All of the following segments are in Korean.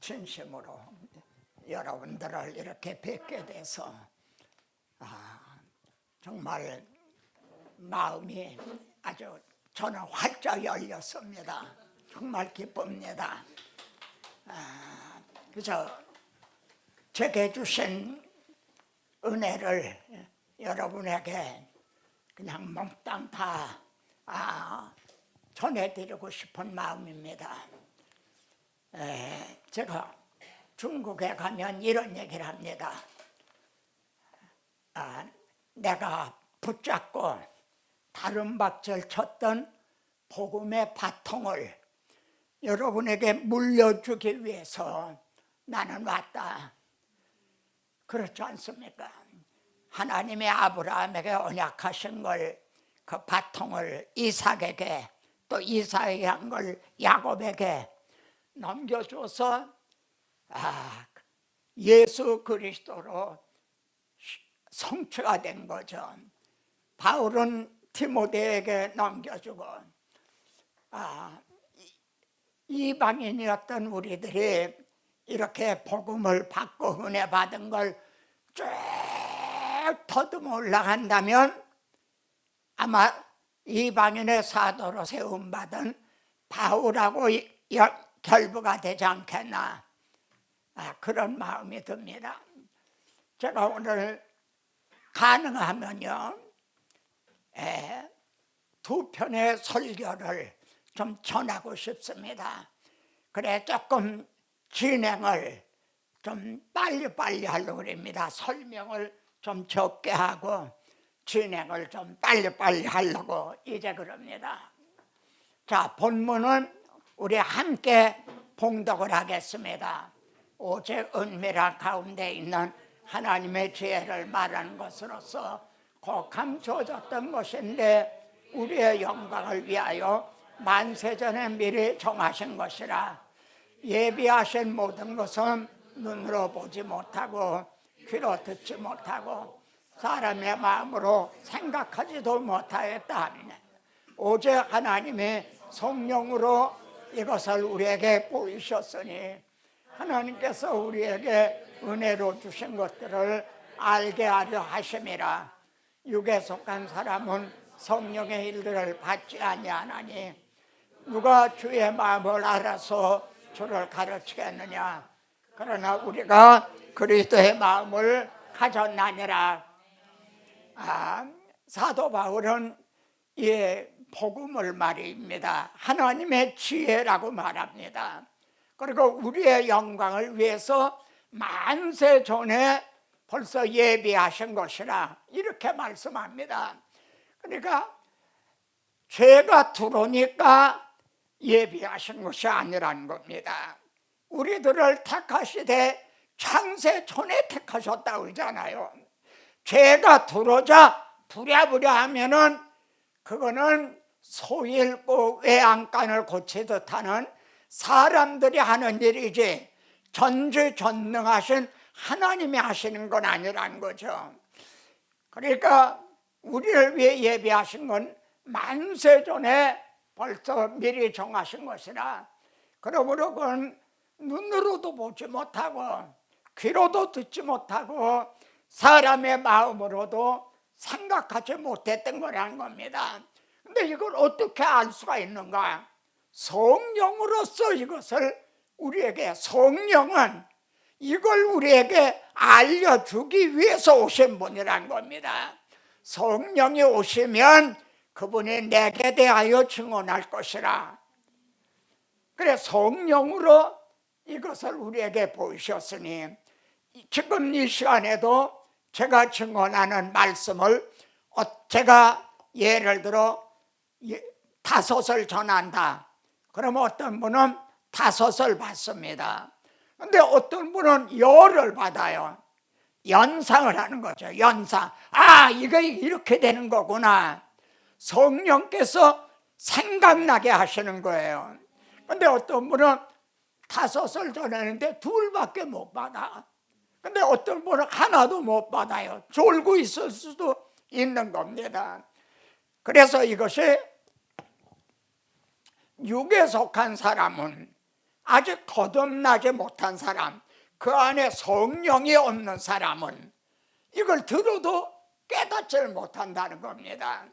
진심으로 여러분들을 이렇게 뵙게 돼서 정말 마음이 아주 저는 활짝 열렸습니다. 정말 기쁩니다. 그래서 제게 주신 은혜를 여러분에게 그냥 몽땅 다 전해드리고 싶은 마음입니다. 제가 중국에 가면 이런 얘기를 합니다. 내가 붙잡고 다름박질 쳤던 복음의 바통을 여러분에게 물려주기 위해서 나는 왔다. 그렇지 않습니까? 하나님의 아브라함에게 언약하신 걸, 그 바통을 이삭에게, 또 이삭에게 한 걸 야곱에게 넘겨줘서 예수 그리스도로 성취가 된 거죠. 바울은 디모데에게 넘겨주고 이방인이었던 우리들이 이렇게 복음을 받고 은혜 받은 걸 쭉 더듬어 올라간다면 아마 이방인의 사도로 세움받은 바울하고 결부가 되지 않겠나, 그런 마음이 듭니다. 제가 오늘 가능하면요 두 편의 설교를 좀 전하고 싶습니다. 그래 조금 진행을 좀 빨리빨리 하려고 합니다. 설명을 좀 적게 하고 진행을 좀 빨리빨리 하려고 이제 그럽니다. 자, 본문은 우리 함께 봉독을 하겠습니다. 오직 은밀한 가운데 있는 하나님의 지혜를 말하는 것으로서 곡함 주어졌던 것인데 우리의 영광을 위하여 만세전에 미리 정하신 것이라. 예비하신 모든 것은 눈으로 보지 못하고 귀로 듣지 못하고 사람의 마음으로 생각하지도 못하였다 하니 오직 하나님의 성령으로 이것을 우리에게 보이셨으니 하나님께서 우리에게 은혜로 주신 것들을 알게 하려 하심이라. 육에 속한 사람은 성령의 일들을 받지 아니하나니 누가 주의 마음을 알아서 주를 가르치겠느냐. 그러나 우리가 그리스도의 마음을 가졌나니라. 사도 바울은 이 복음을 말입니다. 하나님의 지혜라고 말합니다. 그리고 우리의 영광을 위해서 만세 전에 벌써 예비하신 것이라 이렇게 말씀합니다. 그러니까 죄가 들어오니까 예비하신 것이 아니라는 겁니다. 우리들을 택하시되 창세 전에 택하셨다고 그러잖아요. 죄가 들어오자 부랴부랴 하면은 그거는 소 잃고 외양간을 고치듯 하는 사람들이 하는 일이지 전지전능하신 하나님이 하시는 건 아니라는 거죠. 그러니까 우리를 위해 예비하신 건 만세 전에 벌써 미리 정하신 것이라. 그러므로 그건 눈으로도 보지 못하고 귀로도 듣지 못하고 사람의 마음으로도 생각하지 못했던 거라는 겁니다. 근데 이걸 어떻게 알 수가 있는가? 성령으로서 이것을 우리에게, 성령은 이걸 우리에게 알려주기 위해서 오신 분이라는 겁니다. 성령이 오시면 그분이 내게 대하여 증언할 것이라. 그래 성령으로 이것을 우리에게 보이셨으니 지금 이 시간에도 제가 증언하는 말씀을 제가 예를 들어 5을 전한다. 그러면 어떤 분은 5을 받습니다. 근데 어떤 분은 10을 받아요. 연상을 하는 거죠. 연상. 이거 이렇게 되는 거구나. 성령께서 생각나게 하시는 거예요. 근데 어떤 분은 5을 전하는데 2밖에 못 받아. 근데 어떤 분은 하나도 못 받아요. 졸고 있을 수도 있는 겁니다. 그래서 이것이 육에 속한 사람은 아직 거듭나지 못한 사람, 그 안에 성령이 없는 사람은 이걸 들어도 깨닫지를 못한다는 겁니다.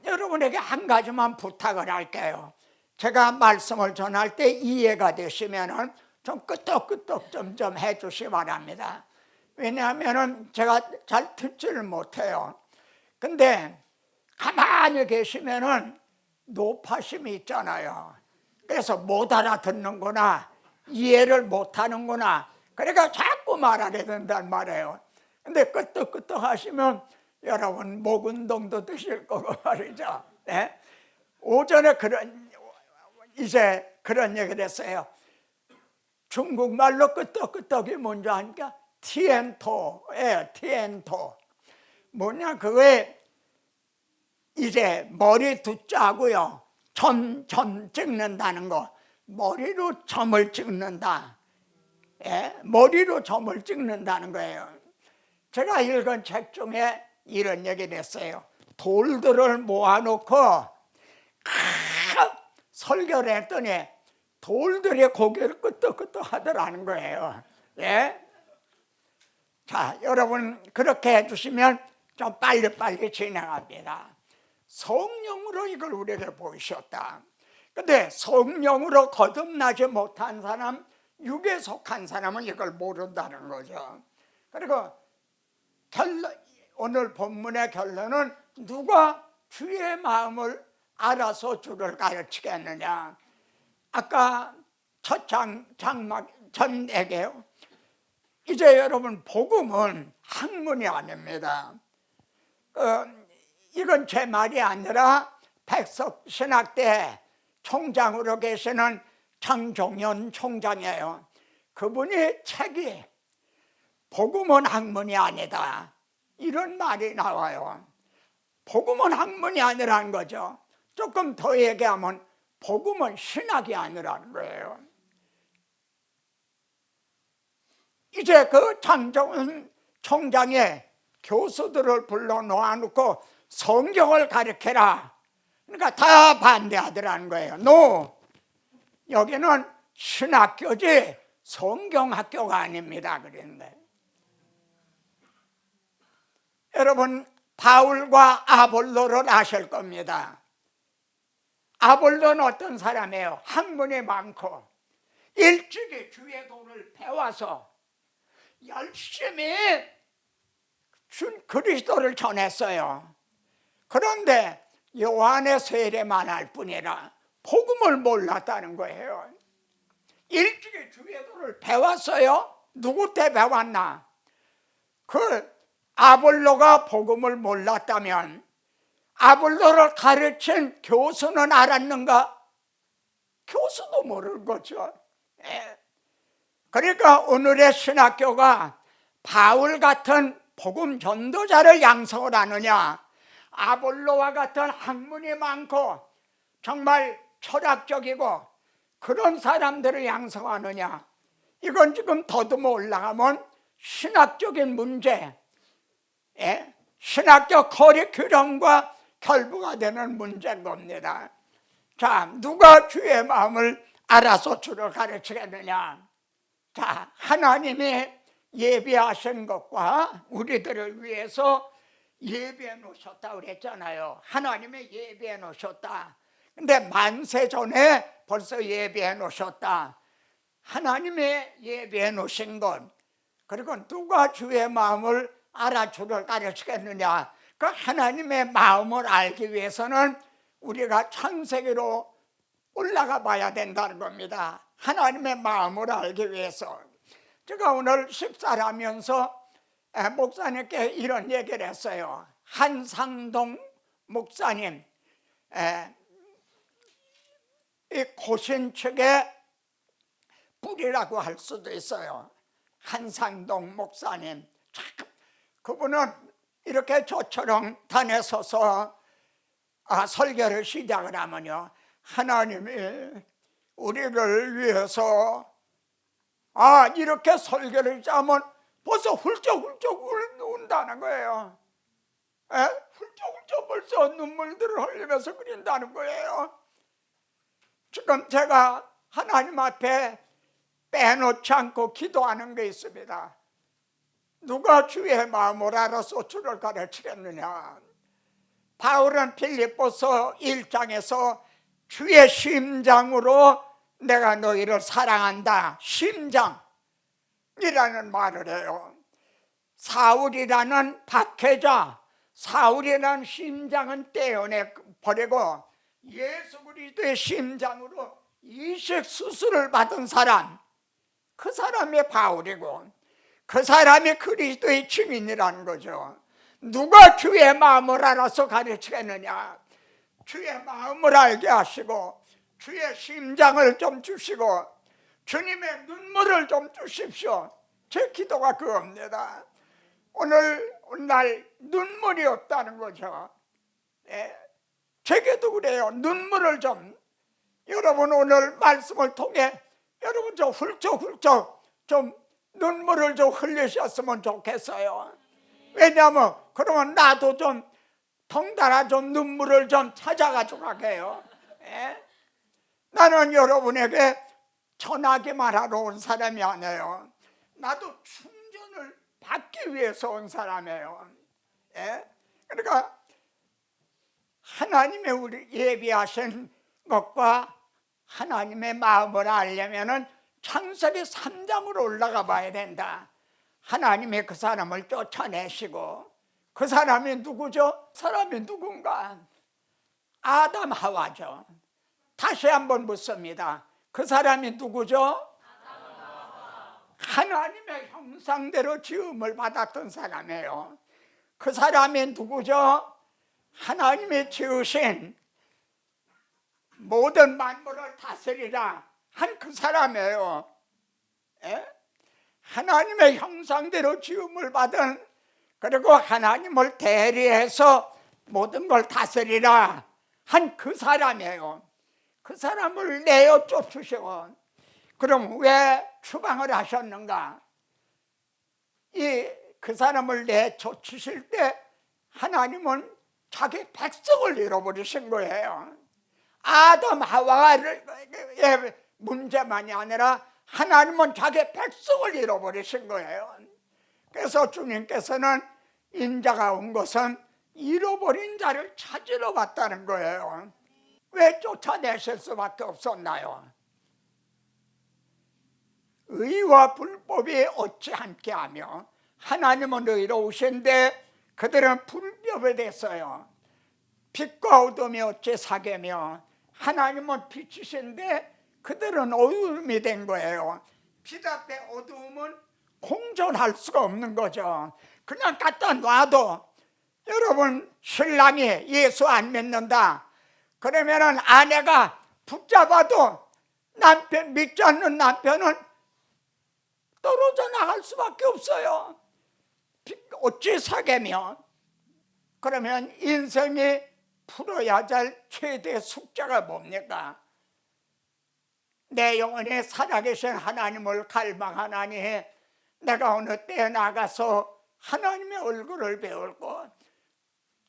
여러분에게 한 가지만 부탁을 할게요. 제가 말씀을 전할 때 이해가 되시면 좀 끄떡끄떡 좀 해주시 바랍니다. 왜냐하면 제가 잘 듣지를 못해요. 근데 가만히 계시면 노파심이 있잖아요. 그래서 못 알아듣는구나, 이해를 못하는구나, 그러니까 자꾸 말하게 된단 말이에요. 근데 끄떡끄떡 하시면 여러분 목 운동도 되실 거고 말이죠. 네? 오전에 이제 그런 얘기를 했어요. 중국말로 끄떡끄떡이 뭔지 아니까 티엔토, 티엔토. 뭐냐, 그거에 이제 머리 두자고요, 점 찍는다는 거, 머리로 점을 찍는다. 머리로 점을 찍는다는 거예요. 제가 읽은 책 중에 이런 얘기를 했어요. 돌들을 모아놓고 설교를 했더니 돌들이 고개를 끄덕끄덕 하더라는 거예요. 자, 여러분 그렇게 해주시면 좀 빨리빨리 진행합니다. 성령으로 이걸 우리에게 보이셨다. 근데 성령으로 거듭나지 못한 사람, 육에 속한 사람은 이걸 모른다는 거죠. 그리고 오늘 본문의 결론은 누가 주의 마음을 알아서 주를 가르치겠느냐. 아까 첫 장막 전에게요. 이제 여러분 복음은 학문이 아닙니다. 이건 제 말이 아니라 백석 신학대 총장으로 계시는 장종현 총장이에요. 그분이 책이 복음은 학문이 아니다, 이런 말이 나와요. 복음은 학문이 아니라는 거죠. 조금 더 얘기하면 복음은 신학이 아니라는 거예요. 이제 그 장종현 총장의 교수들을 불러 놓아놓고 성경을 가르쳐라. 그러니까 다 반대하더라는 거예요. 노, 여기는 신학교지 성경학교가 아닙니다. 그랬는데 여러분 바울과 아볼로를 아실 겁니다. 아볼로는 어떤 사람이에요? 학문이 많고 일찍이 주의 도를 배워서 열심히 그리스도를 전했어요. 그런데 요한의 세례만 할 뿐이라 복음을 몰랐다는 거예요. 일찍이 주의 도를 배웠어요. 누구 때 배웠나? 그 아볼로가 복음을 몰랐다면 아볼로를 가르친 교수는 알았는가? 교수도 모르는 거죠. 그러니까 오늘의 신학교가 바울 같은 복음 전도자를 양성을 하느냐, 아볼로와 같은 학문이 많고 정말 철학적이고 그런 사람들을 양성하느냐, 이건 지금 더듬어 올라가면 신학적인 문제, 신학적 커리큘럼과 결부가 되는 문제인 겁니다. 자, 누가 주의 마음을 알아서 주를 가르치겠느냐? 자, 하나님이 예비하신 것과 우리들을 위해서 예비해 놓으셨다 그랬잖아요. 하나님이 예비해 놓으셨다. 근데 만세 전에 벌써 예비해 놓으셨다. 하나님이 예비해 놓으신 것, 그리고 누가 주의 마음을 알아 주를 가르치겠느냐? 그 하나님의 마음을 알기 위해서는 우리가 창세기로 올라가 봐야 된다는 겁니다. 하나님의 마음을 알기 위해서. 제가 오늘 식사를 하면서 목사님께 이런 얘기를 했어요. 한상동 목사님, 이 고신측의 뿌리라고 할 수도 있어요. 한상동 목사님, 그분은 이렇게 저처럼 단에 서서 설교를 시작을 하면요, 하나님이 우리를 위해서 이렇게 설교를 짜면 벌써 훌쩍훌쩍 운다는 거예요. 훌쩍훌쩍 벌써 눈물들을 흘리면서 그린다는 거예요. 지금 제가 하나님 앞에 빼놓지 않고 기도하는 게 있습니다. 누가 주의 마음을 알아서 주를 가르치겠느냐. 바울은 빌립보서 1장에서 주의 심장으로 내가 너희를 사랑한다, 심장이라는 말을 해요. 사울이라는 박해자, 사울이라는 심장은 떼어내버리고 예수 그리스도의 심장으로 이식 수술을 받은 사람, 그 사람이 바울이고 그 사람이 그리스도의 증인이라는 거죠. 누가 주의 마음을 알아서 가르치겠느냐. 주의 마음을 알게 하시고 주의 심장을 좀 주시고 주님의 눈물을 좀 주십시오. 제 기도가 그겁니다. 오늘날 눈물이 없다는 거죠. 네. 제게도 그래요. 눈물을 좀, 여러분 오늘 말씀을 통해 여러분 좀 훌쩍훌쩍 좀 눈물을 좀 흘리셨으면 좋겠어요. 왜냐하면 그러면 나도 좀 덩달아 좀 눈물을 좀 찾아가지고 가게요. 예? 나는 여러분에게 전하기만 하러 온 사람이 아니에요. 나도 충전을 받기 위해서 온 사람이에요. 예? 그러니까 하나님의 우리 예비하신 것과 하나님의 마음을 알려면은 창세기 3장으로 올라가 봐야 된다. 하나님이 그 사람을 쫓아내시고, 그 사람이 누구죠? 사람이 누군가? 아담 하와죠. 다시 한번 묻습니다. 그 사람이 누구죠? 하나님의 형상대로 지음을 받았던 사람이에요. 그 사람이 누구죠? 하나님이 지으신 모든 만물을 다스리라 한 그 사람이에요. 예? 하나님의 형상대로 지음을 받은, 그리고 하나님을 대리해서 모든 걸 다스리라 한 그 사람이에요. 그 사람을 내어 쫓으시고, 그럼 왜 추방을 하셨는가? 그 사람을 내쫓으실 때 하나님은 자기 백성을 잃어버리신 거예요. 아담 하와의 문제만이 아니라 하나님은 자기 백성을 잃어버리신 거예요. 그래서 주님께서는 인자가 온 것은 잃어버린 자를 찾으러 왔다는 거예요. 왜 쫓아내실 수밖에 없었나요? 의와 불법이 어찌 함께하며, 하나님은 의로우신데 그들은 불법에 됐어요. 빛과 어둠이 어찌 사귀며, 하나님은 빛이신데 그들은 어둠이 된 거예요. 빛 앞에 어두움은 공존할 수가 없는 거죠. 그냥 갖다 놔도, 여러분 신랑이 예수 안 믿는다 그러면은 아내가 붙잡아도 남편 믿지 않는 남편은 떨어져 나갈 수밖에 없어요. 어찌 사귀며. 그러면 인생이 풀어야 할 최대 숙제가 뭡니까? 내 영혼에 살아계신 하나님을 갈망하나니 내가 어느 때에 나가서 하나님의 얼굴을 배울고,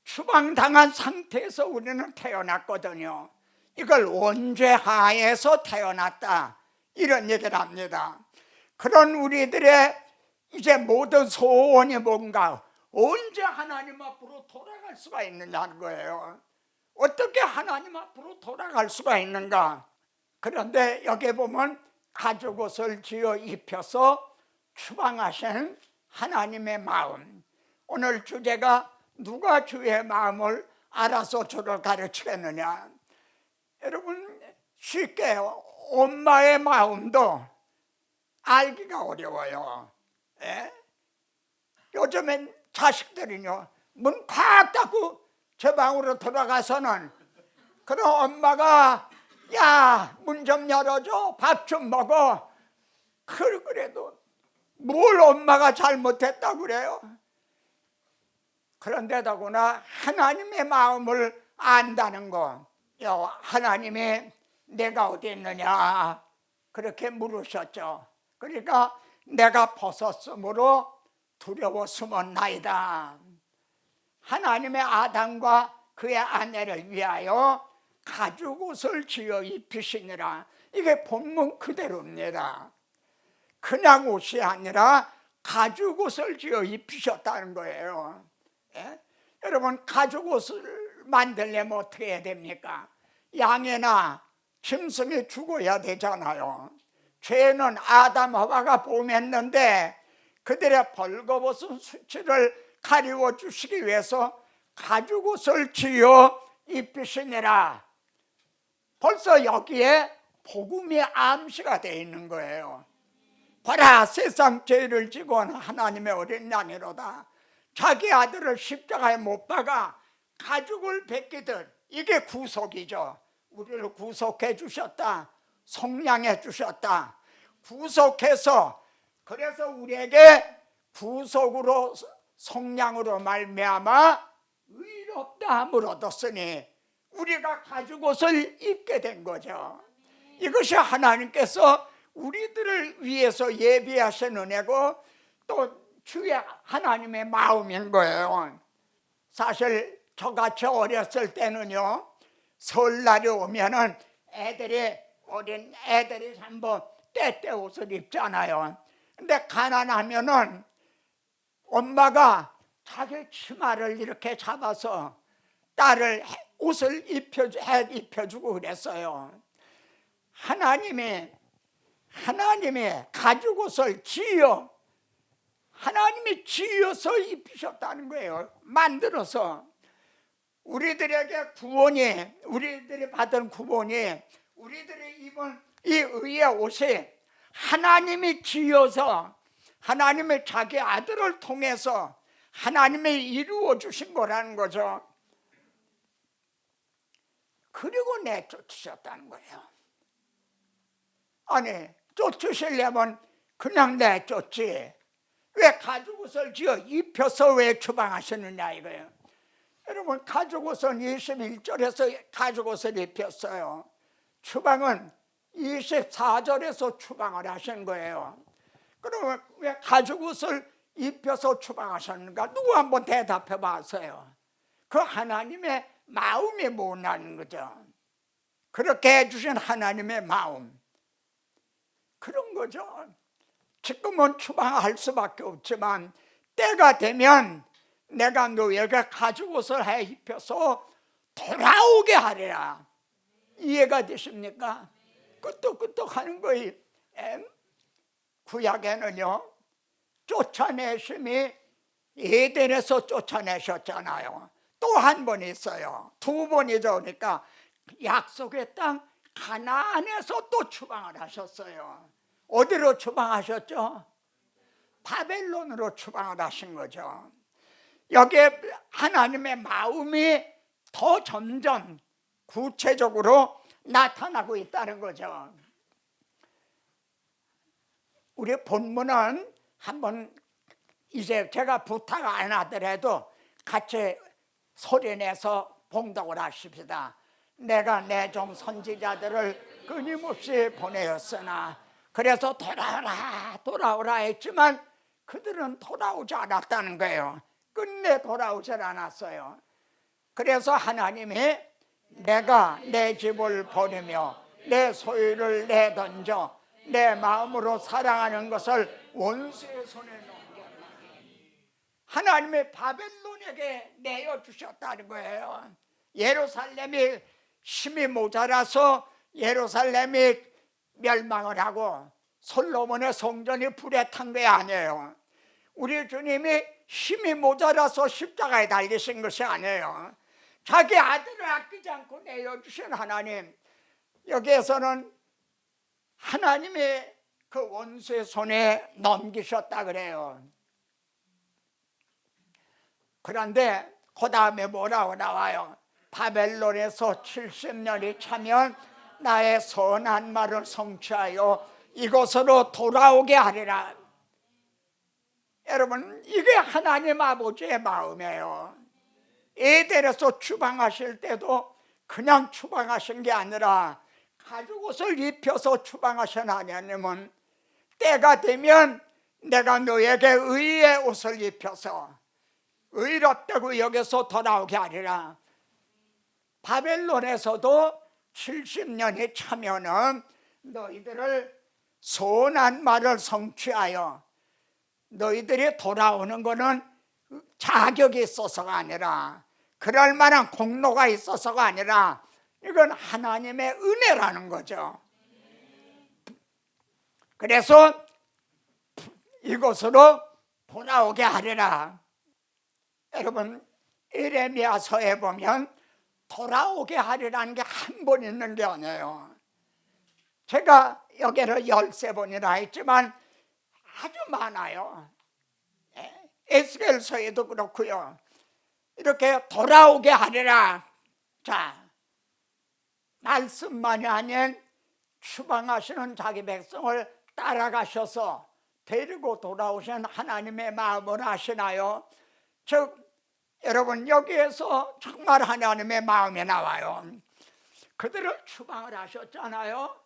추방당한 상태에서 우리는 태어났거든요. 이걸 원죄 하에서 태어났다, 이런 얘기를 합니다. 그런 우리들의 이제 모든 소원이 뭔가, 언제 하나님 앞으로 돌아갈 수가 있느냐는 거예요. 어떻게 하나님 앞으로 돌아갈 수가 있는가? 그런데 여기 보면 가죽옷을 지어 입혀서 추방하신 하나님의 마음. 오늘 주제가 누가 주의 마음을 알아서 주를 가르치겠느냐. 여러분 쉽게 엄마의 마음도 알기가 어려워요. 예? 요즘엔 자식들이요, 문 콱 닫고 제 방으로 들어가서는, 그럼 엄마가 야, 문 좀 열어줘, 밥 좀 먹어. 그래도 뭘 엄마가 잘못했다고 그래요? 그런데더구나 하나님의 마음을 안다는 거. 하나님이 내가 어디 있느냐 그렇게 물으셨죠. 그러니까 내가 벗었으므로 두려워 숨었나이다. 하나님의 아담과 그의 아내를 위하여 가죽옷을 지어 입히시니라. 이게 본문 그대로입니다. 그냥 옷이 아니라 가죽 옷을 지어 입히셨다는 거예요. 예? 여러분, 가죽 옷을 만들려면 어떻게 해야 됩니까? 양이나 짐승이 죽어야 되잖아요. 죄는 아담 하와가 범했는데 그들의 벌거벗은 수치를 가리워 주시기 위해서 가죽 옷을 지어 입히시니라. 벌써 여기에 복음이 암시가 되어 있는 거예요. 봐라, 세상 죄를 지고 온 하나님의 어린 양이로다. 자기 아들을 십자가에 못 박아 가죽을 벗기듯, 이게 구속이죠. 우리를 구속해 주셨다, 속량해 주셨다. 구속해서, 그래서 우리에게 구속으로 속량으로 말미암아 의롭다함을 얻었으니 우리가 가죽 옷을 입게 된 거죠. 이것이 하나님께서 우리들을 위해서 예비하신 은혜고 또 주의 하나님의 마음인 거예요. 사실 저같이 어렸을 때는요, 설날이 오면은 어린 애들이 한번 때때 옷을 입잖아요. 근데 가난하면은 엄마가 자기 치마를 이렇게 잡아서 딸을 옷을 입혀주고 그랬어요. 하나님이 가죽 옷을 하나님이 지어서 입히셨다는 거예요. 만들어서. 우리들에게 구원이, 우리들이 받은 구원이, 우리들이 입은 이 의의 옷이 하나님이 지어서, 하나님의 자기 아들을 통해서 하나님이 이루어 주신 거라는 거죠. 그리고 내쫓으셨다는 거예요. 아니, 쫓으시려면 그냥 내쫓지, 왜 가죽옷을 지어 입혀서 왜 추방하시느냐 이거예요. 여러분, 가죽옷은 21절에서 가죽옷을 입혔어요. 추방은 24절에서 추방을 하신 거예요. 그러면 왜 가죽옷을 입혀서 추방하셨는가? 누구 한번 대답해 봤어요. 그 하나님의 마음이 못나는 거죠. 그렇게 해주신 하나님의 마음, 그런 거죠. 지금은 추방할 수밖에 없지만 때가 되면 내가 너에게 가죽옷을 해 입혀서 돌아오게 하리라. 이해가 되십니까? 끄떡끄떡 하는 거예요. 구약에는요, 쫓아내심이 에덴에서 쫓아내셨잖아요. 또 한 번 있어요. 두 번이죠. 그러니까 약속의 땅 가나안에서 또 추방을 하셨어요. 어디로 추방하셨죠? 바벨론으로 추방을 하신 거죠. 여기에 하나님의 마음이 더 점점 구체적으로 나타나고 있다는 거죠. 우리 본문은 한번, 이제 제가 부탁 안 하더라도 같이 소리내서 봉독을 하십시다. 내가 내 종 선지자들을 끊임없이 보내었으나, 그래서 돌아오라 했지만 그들은 돌아오지 않았다는 거예요. 끝내 돌아오질 않았어요. 그래서 하나님이 내가 내 집을 버리며 내 소유를 내던져 내 마음으로 사랑하는 것을 원수의 손에 넘겼다. 하나님의 바벨론에게 내어주셨다는 거예요. 예루살렘이 힘이 모자라서 예루살렘이 멸망을 하고 솔로몬의 성전이 불에 탄 게 아니에요. 우리 주님이 힘이 모자라서 십자가에 달리신 것이 아니에요. 자기 아들을 아끼지 않고 내어주신 하나님, 여기에서는 하나님의 그 원수의 손에 넘기셨다 그래요. 그런데 그 다음에 뭐라고 나와요? 바벨론에서 70년이 차면 나의 선한 말을 성취하여 이곳으로 돌아오게 하리라. 여러분, 이게 하나님 아버지의 마음이에요. 에덴에서 추방하실 때도 그냥 추방하신 게 아니라 가죽옷을 입혀서 추방하신 하나님은 때가 되면 내가 너에게 의의 옷을 입혀서 의롭다고 여기서 돌아오게 하리라. 바벨론에서도 70년이 차면은 너희들을 선한 말을 성취하여 너희들이 돌아오는 것은 자격이 있어서가 아니라, 그럴 만한 공로가 있어서가 아니라, 이건 하나님의 은혜라는 거죠. 그래서 이곳으로 돌아오게 하리라. 여러분, 예레미야서에 보면 돌아오게 하리라는 게 한 번 있는 게 아니에요. 제가 여기를 13번이나 했지만 아주 많아요. 에스겔서에도 그렇고요. 이렇게 돌아오게 하리라. 자, 말씀만이 아닌 추방하시는 자기 백성을 따라가셔서 데리고 돌아오신 하나님의 마음을 아시나요? 즉, 여러분, 여기에서 정말 하나님의 마음이 나와요. 그들을 추방을 하셨잖아요.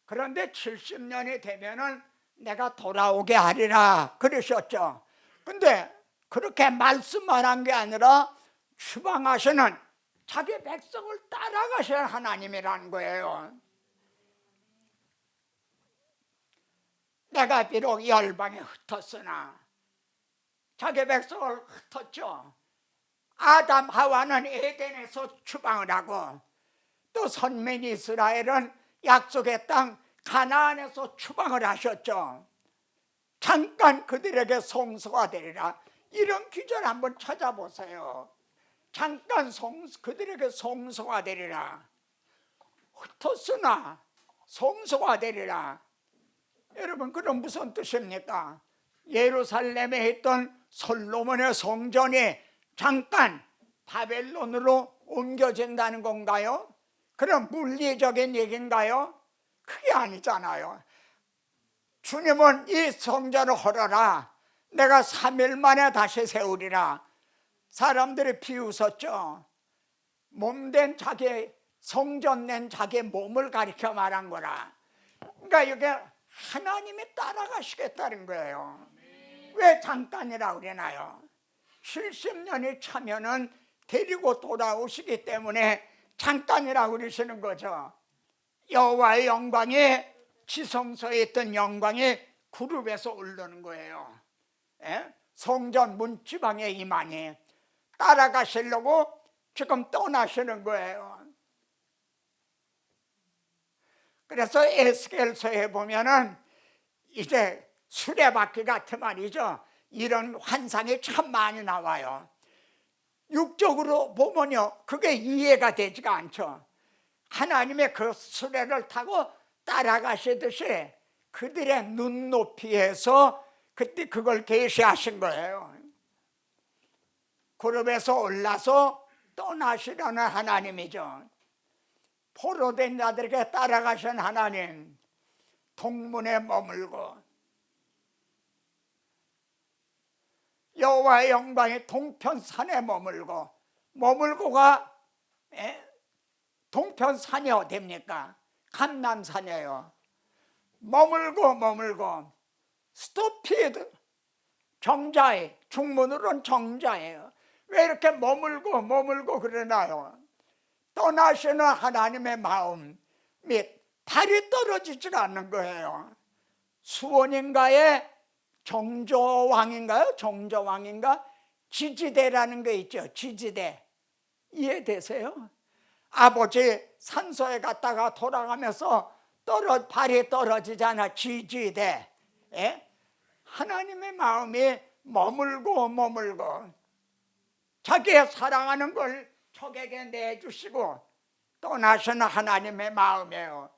그런데 70년이 되면은 내가 돌아오게 하리라 그러셨죠. 근데 그렇게 말씀만 한 게 아니라 추방하시는 자기 백성을 따라가시는 하나님이라는 거예요. 내가 비록 열방에 흩었으나 자기 백성을 흩었죠. 아담 하와는 에덴에서 추방을 하고, 또 선민 이스라엘은 약속의 땅 가나안에서 추방을 하셨죠. 잠깐 그들에게 송수가 되리라. 이런 기절 한번 찾아보세요. 잠깐 그들에게 송수가 되리라. 흩었으나 송수가 되리라. 여러분, 그건 무슨 뜻입니까? 예루살렘에 있던 솔로몬의 성전이 잠깐 바벨론으로 옮겨진다는 건가요? 그런 물리적인 얘기인가요? 그게 아니잖아요. 주님은 이 성전을 헐어라, 내가 3일 만에 다시 세우리라. 사람들이 비웃었죠. 몸된 자기, 성전 낸 자기 몸을 가리켜 말한 거라. 그러니까 이게 하나님이 따라가시겠다는 거예요. 왜 잠깐이라고 그러나요? 70년이 차면은 데리고 돌아오시기 때문에 잠깐이라고 그러시는 거죠. 여호와의 영광이, 지성소에 있던 영광이 구름에서 오르는 거예요. 성전 문지방에 임하니 따라가시려고 지금 떠나시는 거예요. 그래서 에스겔서에 보면은 이제 수레바퀴 같은 말이죠. 이런 환상이 참 많이 나와요. 육적으로 보면요, 그게 이해가 되지가 않죠. 하나님의 그 수레를 타고 따라가시듯이 그들의 눈높이에서 그때 그걸 계시하신 거예요. 구름에서 올라서 떠나시려는 하나님이죠. 포로된 자들에게 따라가신 하나님, 동문에 머물고 여호와의 영광이 동편산에 머물고가 동편산이 어디입니까? 감람산이에요. 머물고 스토피드, 정자에, 중문으로는 정자예요. 왜 이렇게 머물고 그러나요? 떠나시는 하나님의 마음 및 발이 떨어지지가 않는 거예요. 수원인가에 정조왕인가요? 정조왕인가? 지지대라는 게 있죠. 지지대. 이해되세요? 아버지 산소에 갔다가 돌아가면서 발이 떨어지잖아. 지지대. 하나님의 마음이 머물고 자기의 사랑하는 걸 적에게 내주시고 떠나시는 하나님의 마음이에요.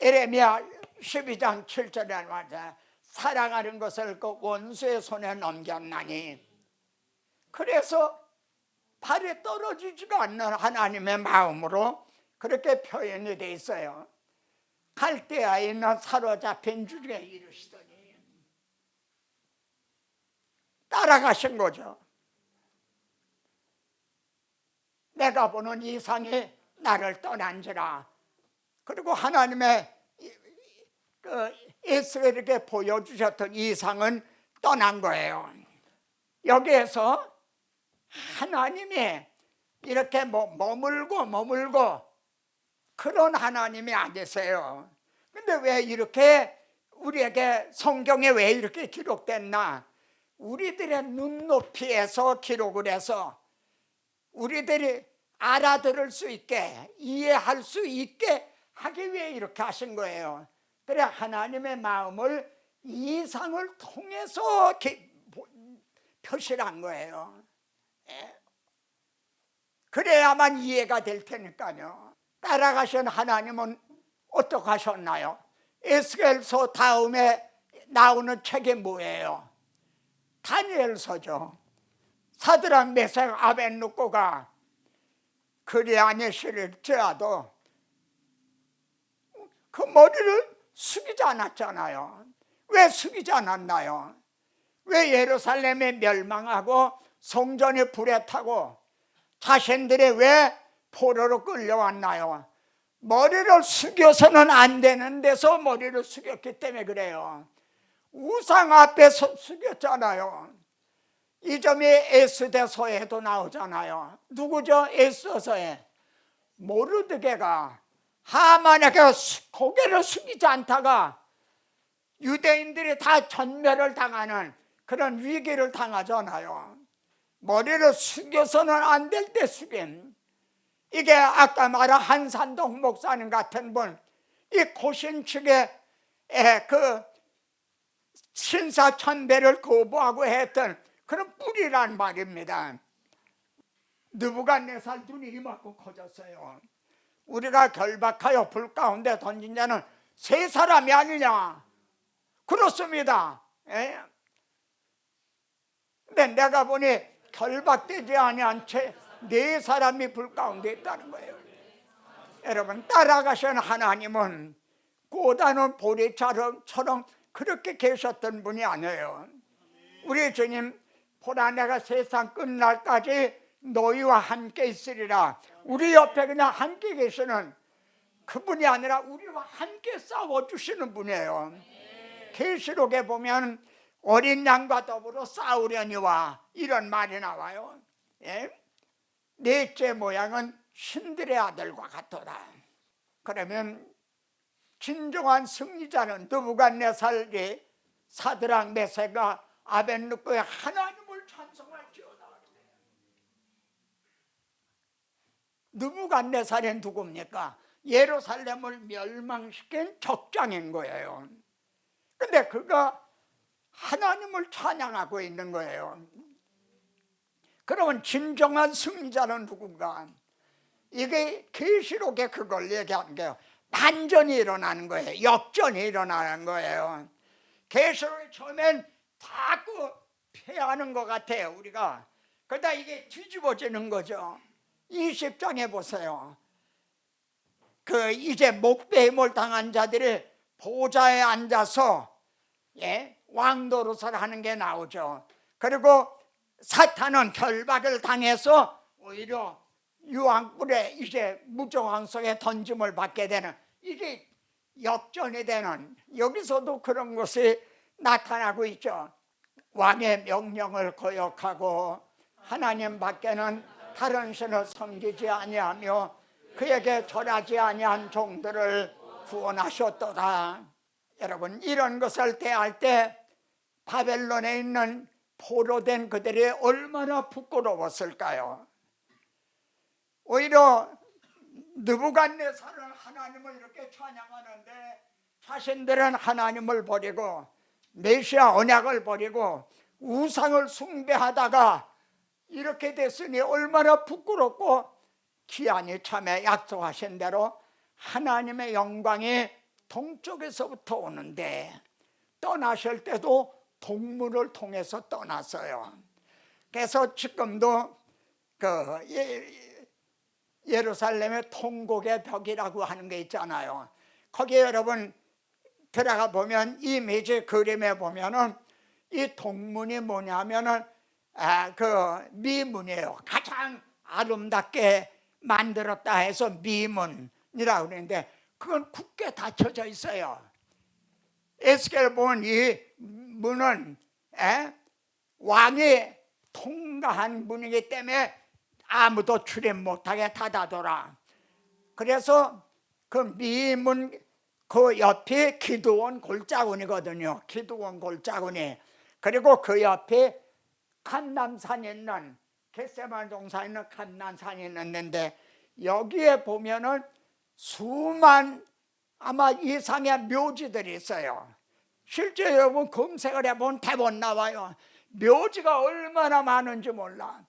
예레미야 12장 7절에 말하자, 사랑하는 것을 그 원수의 손에 넘겼나니. 그래서 발이 떨어지지가 않는 하나님의 마음으로 그렇게 표현이 돼 있어요. 갈대아에 있는 사로잡힌 줄에 이르시더니 따라가신 거죠. 내가 보는 이상이 나를 떠난지라. 그리고 하나님의 에스겔에게 보여주셨던 이상은 떠난 거예요. 여기에서 하나님이 이렇게 머물고 그런 하나님이 아니세요. 근데 왜 이렇게 우리에게 성경에 왜 이렇게 기록됐나? 우리들의 눈높이에서 기록을 해서 우리들이 알아들을 수 있게, 이해할 수 있게 하기 위해 이렇게 하신 거예요. 그래 하나님의 마음을 이상을 통해서 표시를 한 거예요. 그래야만 이해가 될 테니까요. 따라가신 하나님은 어떻게 하셨나요? 에스겔서 다음에 나오는 책이 뭐예요? 다니엘서죠. 사드락 메삭 아벳느고가 그리 안에 실을지라도 그 머리를 숙이지 않았잖아요. 왜 숙이지 않았나요? 왜 예루살렘에 멸망하고 성전이 불에 타고 자신들이 왜 포로로 끌려왔나요? 머리를 숙여서는 안 되는 데서 머리를 숙였기 때문에 그래요. 우상 앞에서 숙였잖아요. 이 점이 에스더서에도 나오잖아요. 누구죠? 에스더서에 모르드게가 하만에게 고개를 숙이지 않다가 유대인들이 다 전멸을 당하는 그런 위기를 당하잖아요. 머리를 숙여서는 안 될 때 숙임. 이게 아까 말한 한산동 목사님 같은 분, 이 고신 측의 그 신사천배를 거부하고 했던 그런 뿌리란 말입니다. 느부갓네살 눈이 이만큼 커졌어요. 우리가 결박하여 불 가운데 던진 자는 세 사람이 아니냐? 그렇습니다. 근데 내가 보니 결박되지 아니한 채 네 사람이 불 가운데 있다는 거예요. 여러분, 따라가신 하나님은 고다는 보리처럼 그렇게 계셨던 분이 아니에요. 우리 주님, 보라 내가 세상 끝날까지 너희와 함께 있으리라. 우리 옆에 그냥 함께 계시는 그분이 아니라 우리와 함께 싸워주시는 분이에요. 계시록에 보면 어린 양과 더불어 싸우려니와 이런 말이 나와요. 넷째 모양은 신들의 아들과 같도다. 그러면 진정한 승리자는 느부갓네살이 사드락 메삭과 아벳느고의 하나님을 찬송할지어다. 느부갓네살은 누굽니까? 예루살렘을 멸망시킨 적장인 거예요. 근데 그가 하나님을 찬양하고 있는 거예요. 그러면 진정한 승리자는 누군가? 이게 계시록에 그걸 얘기하는 거예요. 반전이 일어나는 거예요. 역전이 일어나는 거예요. 계시록에 처음엔 자꾸 패하는 것 같아요, 우리가. 그러다 이게 뒤집어지는 거죠. 20장에 보세요. 그 이제 목배임을 당한 자들이 보좌에 앉아서 왕 노릇을 하는 게 나오죠. 그리고 사탄은 결박을 당해서 오히려 유황불에 이제 무정왕 속에 던짐을 받게 되는, 이게 역전이 되는, 여기서도 그런 것이 나타나고 있죠. 왕의 명령을 거역하고 하나님 밖에는 다른 신을 섬기지 아니하며 그에게 절하지 아니한 종들을 구원하셨도다. 여러분, 이런 것을 대할 때 바벨론에 있는 포로된 그들이 얼마나 부끄러웠을까요? 오히려 느부갓네살은 하나님을 이렇게 찬양하는데 자신들은 하나님을 버리고 메시아 언약을 버리고 우상을 숭배하다가 이렇게 됐으니 얼마나 부끄럽고, 기한이 참에 약속하신 대로 하나님의 영광이 동쪽에서부터 오는데 떠나실 때도 동문을 통해서 떠났어요. 그래서 지금도 그 예루살렘의 통곡의 벽이라고 하는 게 있잖아요. 거기에 여러분 들어가 보면 이 메지 그림에 보면은 이 동문이 뭐냐면은 그 미문이에요. 가장 아름답게 만들었다 해서 미문이라고 그러는데 그건 굳게 닫혀져 있어요. 에스겔 본 이 문은 왕이 통과한 문이기 때문에 아무도 출입 못하게 닫아둬라. 그래서 그 미문 그 옆이 기드온 골짜기거든요. 기드온 골짜기. 그리고 그 옆에 감람산이 있는, 겟세마네 동산에 있는 감람산이 있는데, 여기에 보면은 수만 아마 이상의 묘지들이 있어요. 실제 여러분 검색을 해보면 대본 나와요. 묘지가 얼마나 많은지 몰라.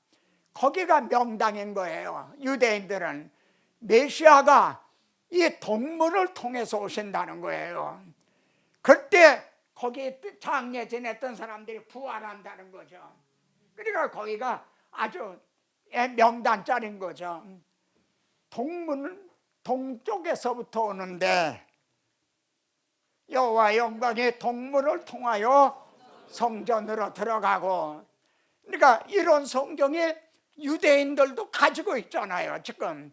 거기가 명당인 거예요. 유대인들은 메시아가 이 동문을 통해서 오신다는 거예요. 그때 거기 장례 지냈던 사람들이 부활한다는 거죠. 그러니까 거기가 아주 명당짜리인 거죠. 동문은 동쪽에서부터 오는데 여호와 영광이 동문을 통하여 성전으로 들어가고, 그러니까 이런 성경이 유대인들도 가지고 있잖아요 지금.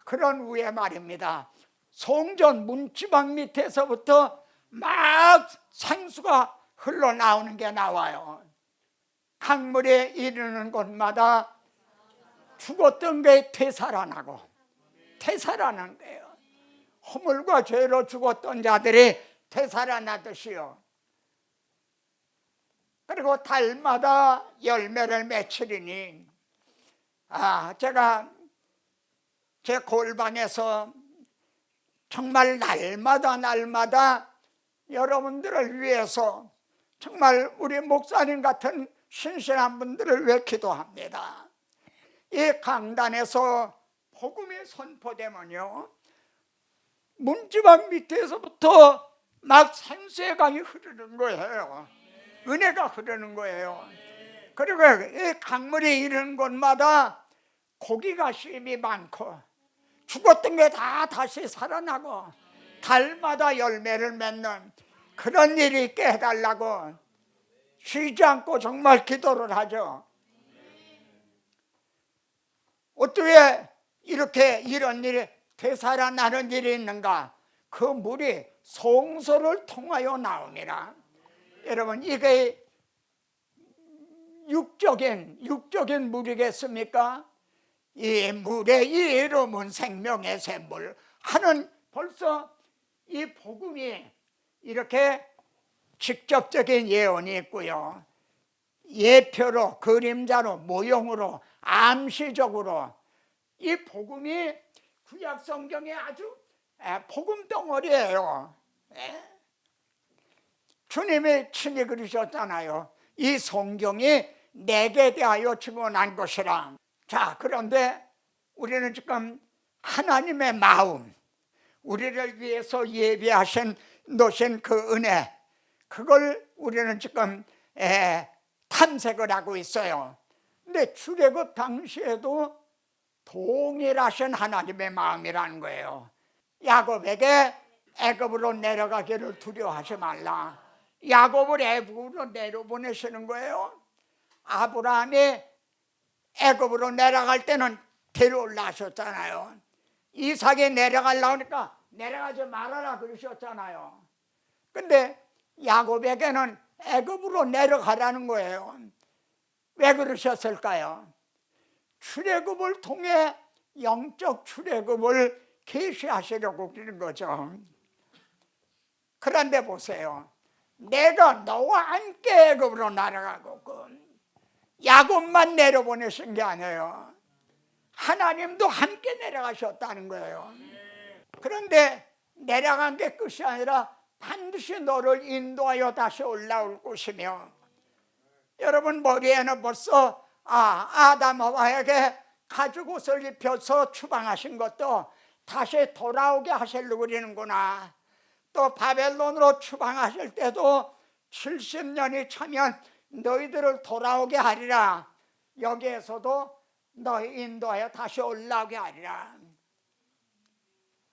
그런 후에 말입니다, 성전 문지방 밑에서부터 막 생수가 흘러나오는 게 나와요. 강물에 이르는 곳마다 죽었던 게 되살아나고, 되살아난 거예요. 허물과 죄로 죽었던 자들이 되살아나듯이요. 그리고 달마다 열매를 맺히리니, 제가 제 골방에서 정말 날마다 여러분들을 위해서 정말 우리 목사님 같은 신실한 분들을 위해 기도합니다. 이 강단에서 복음이 선포되면요, 문지방 밑에서부터 막 생수의 강이 흐르는 거예요. 은혜가 흐르는 거예요. 그리고 이 강물이 이르는 곳마다 고기가 쉼이 많고, 죽었던 게 다 다시 살아나고, 달마다 열매를 맺는 그런 일이 있게 해달라고 쉬지 않고 정말 기도를 하죠. 어떻게 이렇게 이런 일이 되살아나는 일이 있는가? 그 물이 성소를 통하여 나옵니다. 여러분, 이게 육적인 물이겠습니까? 이 물의 이름은 생명의 샘물 하는, 벌써 이 복음이 이렇게 직접적인 예언이 있고요, 예표로, 그림자로, 모형으로, 암시적으로 이 복음이 구약 성경의 아주 복음 덩어리예요. 주님이 친히 그러셨잖아요. 이 성경이 내게 대하여 증언한 것이라. 자, 그런데 우리는 지금 하나님의 마음, 우리를 위해서 예비하신 놓으신 그 은혜, 그걸 우리는 지금 탐색을 하고 있어요. 근데 출애굽 당시에도 동일하신 하나님의 마음이라는 거예요. 야곱에게 애굽으로 내려가기를 두려워하지 말라. 야곱을 애굽으로 내려보내시는 거예요. 아브라함이 애굽으로 내려갈 때는 데려올라 하셨잖아요. 이삭이 내려가려고 하니까 내려가지 말아라 그러셨잖아요. 근데 야곱에게는 애굽으로 내려가라는 거예요. 왜 그러셨을까요? 출애굽을 통해 영적 출애굽을 계시하시려고 그러는 거죠. 그런데 보세요, 내가 너와 함께 애굽으로 날아가고, 야곱만 내려보내신 게 아니에요. 하나님도 함께 내려가셨다는 거예요. 그런데 내려간 게 끝이 아니라 반드시 너를 인도하여 다시 올라올 것이며, 여러분 머리에는 벌써 아담 하와에게 가죽 옷을 입혀서 추방하신 것도 다시 돌아오게 하시려고 그러는구나. 또 바벨론으로 추방하실 때도 70년이 차면 너희들을 돌아오게 하리라. 여기에서도 너희 인도하여 다시 올라오게 하리라.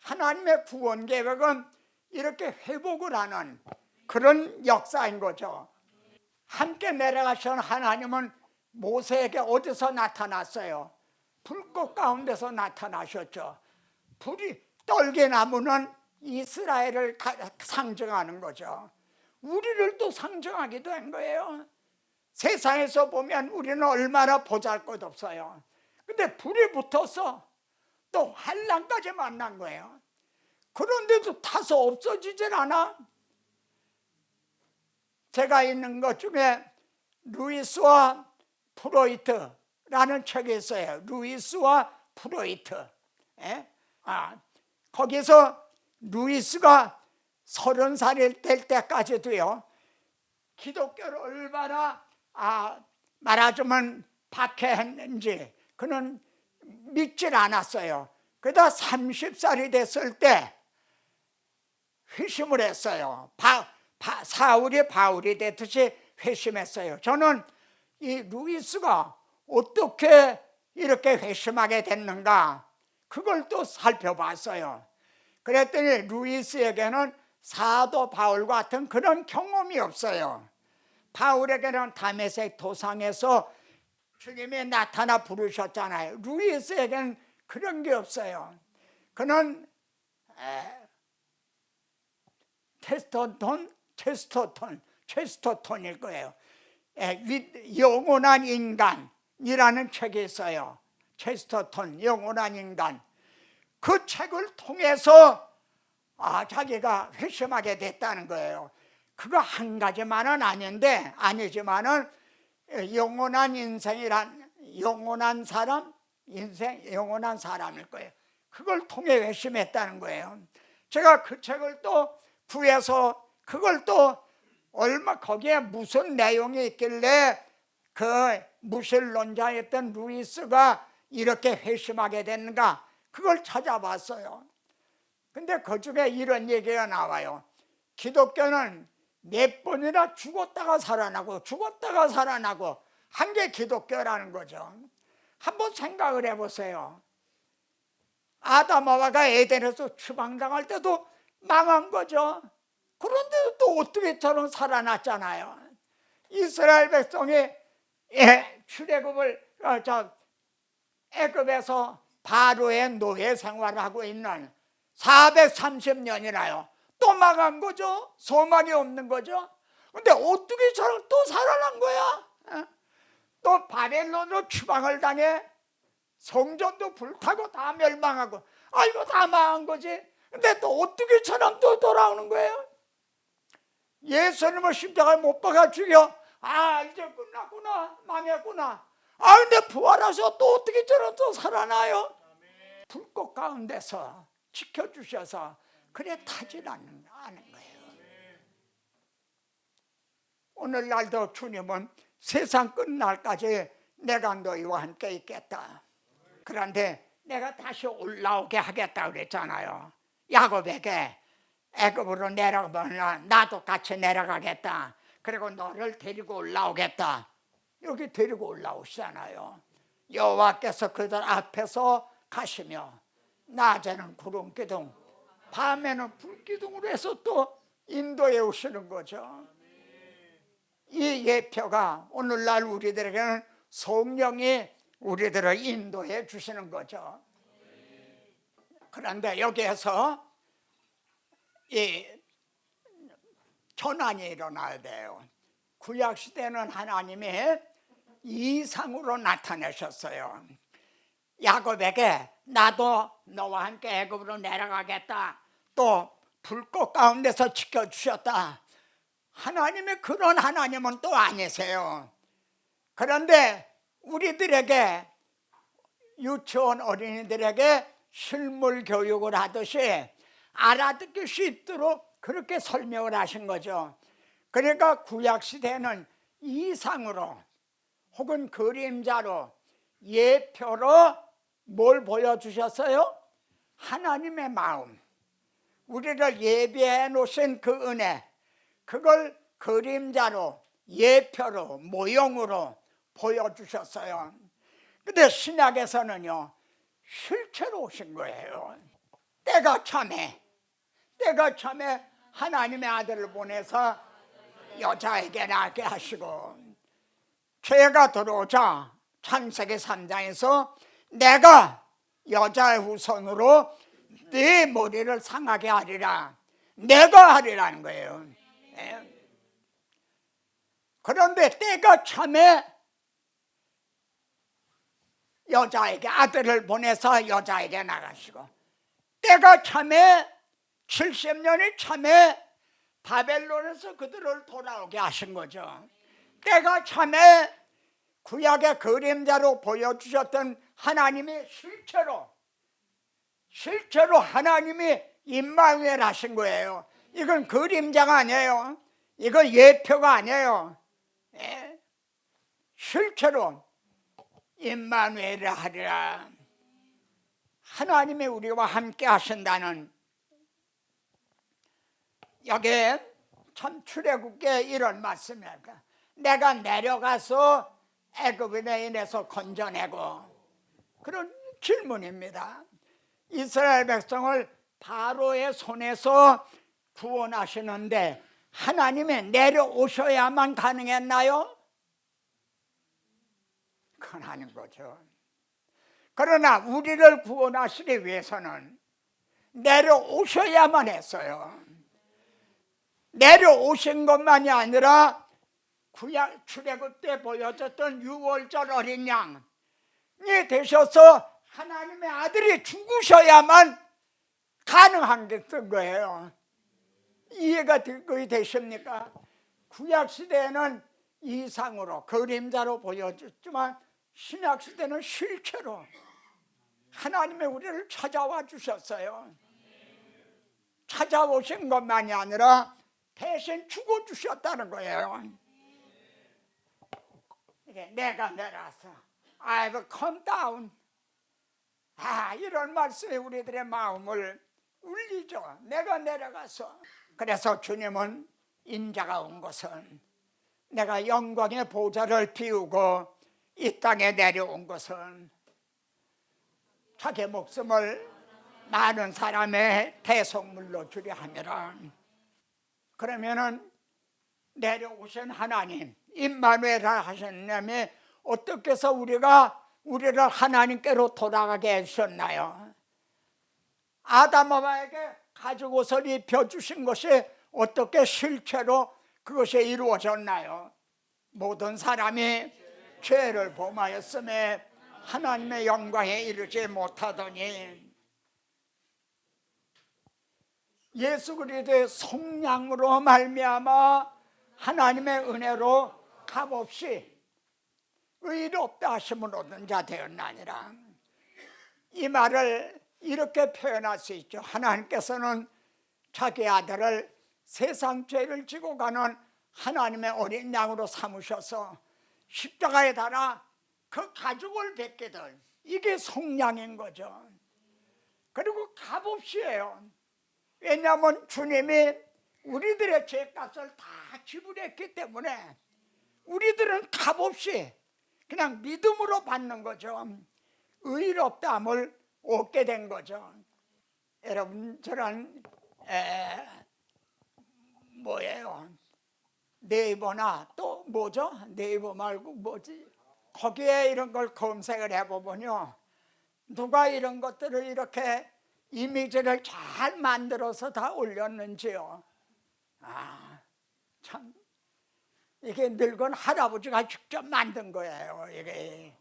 하나님의 구원 계획은 이렇게 회복을 하는 그런 역사인 거죠. 함께 내려가신 하나님은 모세에게 어디서 나타났어요? 불꽃 가운데서 나타나셨죠. 떨기나무는 이스라엘을 상징하는 거죠. 우리를 또 상징하기도 한 거예요. 세상에서 보면 우리는 얼마나 보잘것없어요. 근데 불이 붙어서 또 환난까지 만난 거예요. 그런데도 타서 없어지질 않아. 제가 읽는 것 중에 루이스와 프로이트라는 책이 있어요. 루이스와 프로이트. 거기서 루이스가 30살이 될 때까지도요, 기독교를 얼마나 말하자면 박해했는지 그는 믿질 않았어요. 그러다 30살이 됐을 때 회심을 했어요. 사울이 바울이 됐듯이 회심했어요. 저는 이 루이스가 어떻게 이렇게 회심하게 됐는가, 그걸 또 살펴봤어요. 그랬더니 루이스에게는 사도 바울 같은 그런 경험이 없어요. 바울에게는 다메섹 도상에서 주님이 나타나 부르셨잖아요. 루이스에게는 그런 게 없어요. 그는 체스터톤일 거예요. 영원한 인간이라는 책이 있어요. 체스터톤, 영원한 인간. 그 책을 통해서 자기가 회심하게 됐다는 거예요. 그거 한 가지만은 아니지만은 영원한 인생이란 영원한 사람, 영원한 사람일 거예요. 그걸 통해 회심했다는 거예요. 제가 그 책을 또 구해서 그걸 또 거기에 무슨 내용이 있길래 그 무신론자였던 루이스가 이렇게 회심하게 됐는가, 그걸 찾아봤어요. 근데 그 중에 이런 얘기가 나와요. 기독교는 몇 번이나 죽었다가 살아나고 한 게 기독교라는 거죠. 한번 생각을 해보세요. 아담 하와가 에덴에서 추방당할 때도 망한 거죠. 그런데도 또 어떻게 저런 살아났잖아요. 이스라엘 백성이 출애굽을 애굽에서 바로의 노예 생활을 하고 있는 430년이나요. 또 망한 거죠. 소망이 없는 거죠. 근데 어떻게 저런 또 살아난 거야? 또 바벨론으로 추방을 당해 성전도 불타고 다 멸망하고, 이거 다 망한 거지. 근데 또 어떻게 저런 또 돌아오는 거예요? 예수님을 십자가에 못 박아 죽여, 이제 끝났구나, 망했구나. 근데 부활하셔 또 어떻게 저런 또 살아나요? 불꽃 가운데서 지켜주셔서 그래 타질 않는 거예요. 오늘날도 주님은 세상 끝날까지 내가 너희와 함께 있겠다. 그런데 내가 다시 올라오게 하겠다 그랬잖아요. 야곱에게 애굽으로 내려가면 나도 같이 내려가겠다. 그리고 너를 데리고 올라오겠다. 여기 데리고 올라오시잖아요. 여호와께서 그들 앞에서 가시며 낮에는 구름 기둥, 밤에는 불 기둥으로 해서 또 인도해 오시는 거죠. 이 예표가 오늘날 우리들에게는 성령이 우리들을 인도해 주시는 거죠. 그런데 여기에서 이 전환이 일어나야 돼요. 구약시대는 하나님이 이상으로 나타내셨어요. 야곱에게 나도 너와 함께 애굽으로 내려가겠다, 또 불꽃 가운데서 지켜주셨다. 하나님의 그런 하나님은 또 아니세요. 그런데 우리들에게, 유치원 어린이들에게 실물 교육을 하듯이 알아듣기 쉽도록 그렇게 설명을 하신 거죠. 그러니까 구약시대는 이상으로 혹은 그림자로, 예표로 뭘 보여주셨어요? 하나님의 마음, 우리를 예비해 놓으신 그 은혜, 그걸 그림자로, 예표로, 모형으로 보여주셨어요. 근데 신약에서는요, 실체로 오신 거예요. 때가 참에 하나님의 아들을 보내서 여자에게 낳게 하시고, 죄가 들어오자 창세기 3장에서 내가 여자의 후손으로 네 머리를 상하게 하리라, 내가 하리라는 거예요. 그런데 때가 참에 여자에게 아들을 보내서 여자에게 나가시고, 때가 참에 70년이 참에 바벨론에서 그들을 돌아오게 하신 거죠. 때가 참에 구약의 그림자로 보여주셨던 하나님이 실제로 하나님이 임마누엘 하신 거예요. 이건 그림자가 아니에요. 이건 예표가 아니에요. 예? 실제로 임마누엘을 하리라. 하나님이 우리와 함께 하신다는, 여기에 참 출애굽기에 이런 말씀입니다. 내가 내려가서 애굽인에서 건져내고, 그런 질문입니다. 이스라엘 백성을 바로의 손에서 구원하시는데 하나님이 내려오셔야만 가능했나요? 그건 아닌 거죠. 그러나 우리를 구원하시기 위해서는 내려오셔야만 했어요. 내려오신 것만이 아니라 구약 출애굽 때 보여줬던 유월절 어린 양이 되셔서 하나님의 아들이 죽으셔야만 가능한 게 쓴 거예요. 이해가 되십니까? 구약 시대에는 이상으로 그림자로 보여줬지만 신약 시대는 실체로 하나님의 우리를 찾아와 주셨어요. 찾아오신 것만이 아니라 대신 죽어주셨다는 거예요. 이게 내가 내려서 I've come down. 이런 말씀이 우리들의 마음을 울리죠. 내가 내려가서. 그래서 주님은 인자가 온 것은, 내가 영광의 보좌를 비우고 이 땅에 내려온 것은 자기 목숨을 많은 사람의 대속물로 주려 함이라. 그러면은 내려오신 하나님, 임마누엘 하셨냐면 어떻게 해서 우리를 하나님께로 돌아가게 해주셨나요? 아담아바에게 가죽 옷을 입혀주신 것이 어떻게 실체로 그것이 이루어졌나요? 모든 사람이 죄를 범하였음에 하나님의 영광에 이르지 못하더니 예수 그리스도의 속량으로 말미암아 하나님의 은혜로 값없이 의롭다 하심을 얻는 자 되었나니라. 이 말을 이렇게 표현할 수 있죠. 하나님께서는 자기 아들을 세상 죄를 지고 가는 하나님의 어린 양으로 삼으셔서 십자가에 달아 그 가죽을 벗기들, 이게 속량인 거죠. 그리고 값없이에요. 왜냐하면 주님이 우리들의 죄값을 다 지불했기 때문에 우리들은 값없이 그냥 믿음으로 받는 거죠. 의롭다함을 얻게 된 거죠. 여러분, 저는 뭐예요? 네이버나 또 뭐죠? 네이버 말고 뭐지? 거기에 이런 걸 검색을 해보면요, 누가 이런 것들을 이렇게 이미지를 잘 만들어서 다 올렸는지요. 참 이게 늙은 할아버지가 직접 만든 거예요. 이게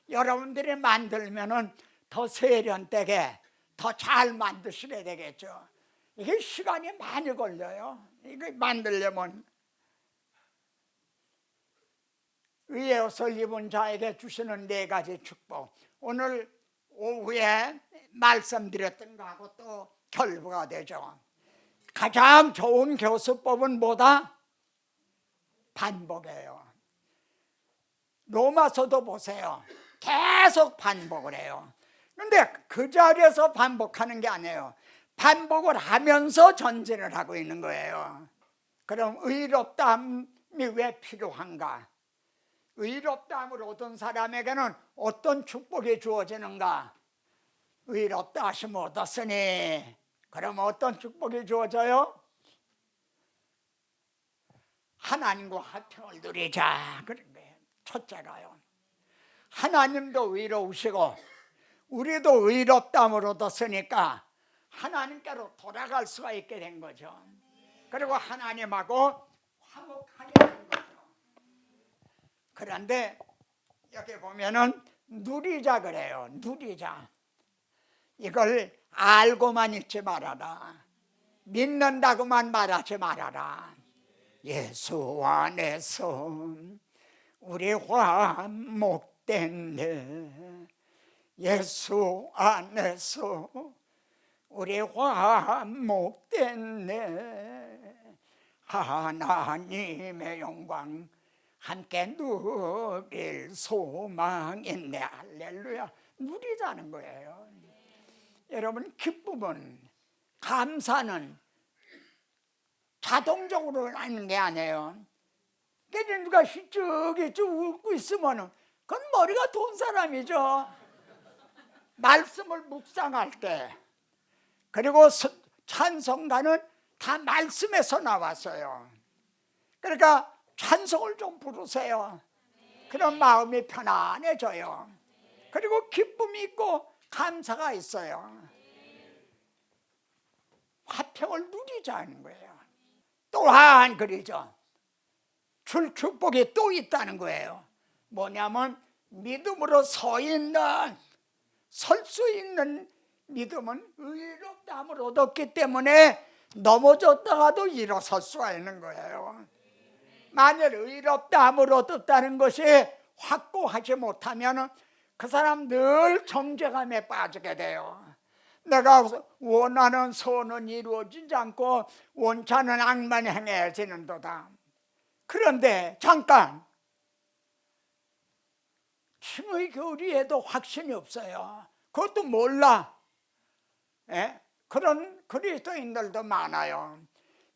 여러분들이 만들면은 더 세련되게 더 잘 만드셔야 되겠죠. 이게 시간이 많이 걸려요. 이거 만들려면. 의의 옷을 입은 자에게 주시는 4가지 축복, 오늘 오후에 말씀드렸던 거하고 또 결부가 되죠. 가장 좋은 교수법은 뭐다? 반복이에요. 로마서도 보세요. 계속 반복을 해요. 근데 그 자리에서 반복하는 게 아니에요. 반복을 하면서 전진을 하고 있는 거예요. 그럼 의롭다함이 왜 필요한가? 의롭다함을 얻은 사람에게는 어떤 축복이 주어지는가? 의롭다 하심을 얻었으니, 그럼 어떤 축복이 주어져요? 하나님과 화평을 누리자, 그런 거예요. 첫째가요, 하나님도 의로우시고 우리도 의롭다함을 얻었으니까 하나님께로 돌아갈 수가 있게 된 거죠. 그리고 하나님하고 화목하게 된 거죠. 그런데 여기 보면은 누리자 그래요. 누리자. 이걸 알고만 있지 말아라. 믿는다고만 말하지 말아라. 예수 안에서 우리 화목됐네. 예수 안에서 우리 화목됐네. 하나님의 영광 함께 누릴 소망 있네. 할렐루야. 누리자는 거예요. 여러분, 기쁨은, 감사는 자동적으로 하는 게 아니에요. 누가 저기 웃고 있으면 그건 머리가 돈 사람이죠. 말씀을 묵상할 때, 그리고 찬송가는 다 말씀에서 나왔어요. 그러니까 찬송을 좀 부르세요. 그런 마음이 편안해져요. 그리고 기쁨이 있고 감사가 있어요. 화평을 누리자는 거예요. 또한 그러죠. 줄 축복이 또 있다는 거예요. 뭐냐면 믿음으로 설 수 있는 믿음은 의롭다함을 얻었기 때문에 넘어졌다가도 일어설 수가 있는 거예요. 만일 의롭다함을 얻었다는 것이 확고하지 못하면 그 사람 늘 정죄감에 빠지게 돼요. 내가 원하는 소원은 이루어지지 않고 원치 않은 악만 행해지는도다. 그런데 잠깐, 칭의 교리에도 확신이 없어요. 그것도 몰라. 그런 그리스도인들도 많아요.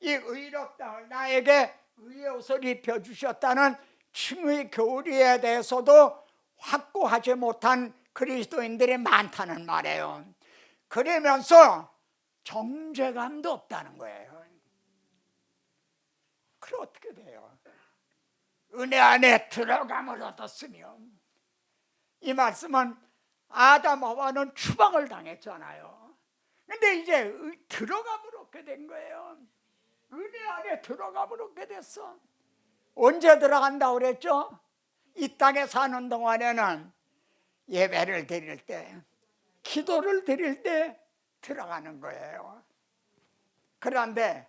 이 의롭다, 나에게 의의 옷을 입혀주셨다는 칭의 교리에 대해서도 확고하지 못한 그리스도인들이 많다는 말이에요. 그러면서 정죄감도 없다는 거예요. 그럼 어떻게 돼요? 은혜 안에 들어감을 얻었으면, 이 말씀은 아담 하와는 추방을 당했잖아요. 근데 이제 들어감을 얻게 된 거예요. 은혜 안에 들어감을 얻게 됐어. 언제 들어간다고 그랬죠? 이 땅에 사는 동안에는 예배를 드릴 때, 기도를 드릴 때 들어가는 거예요. 그런데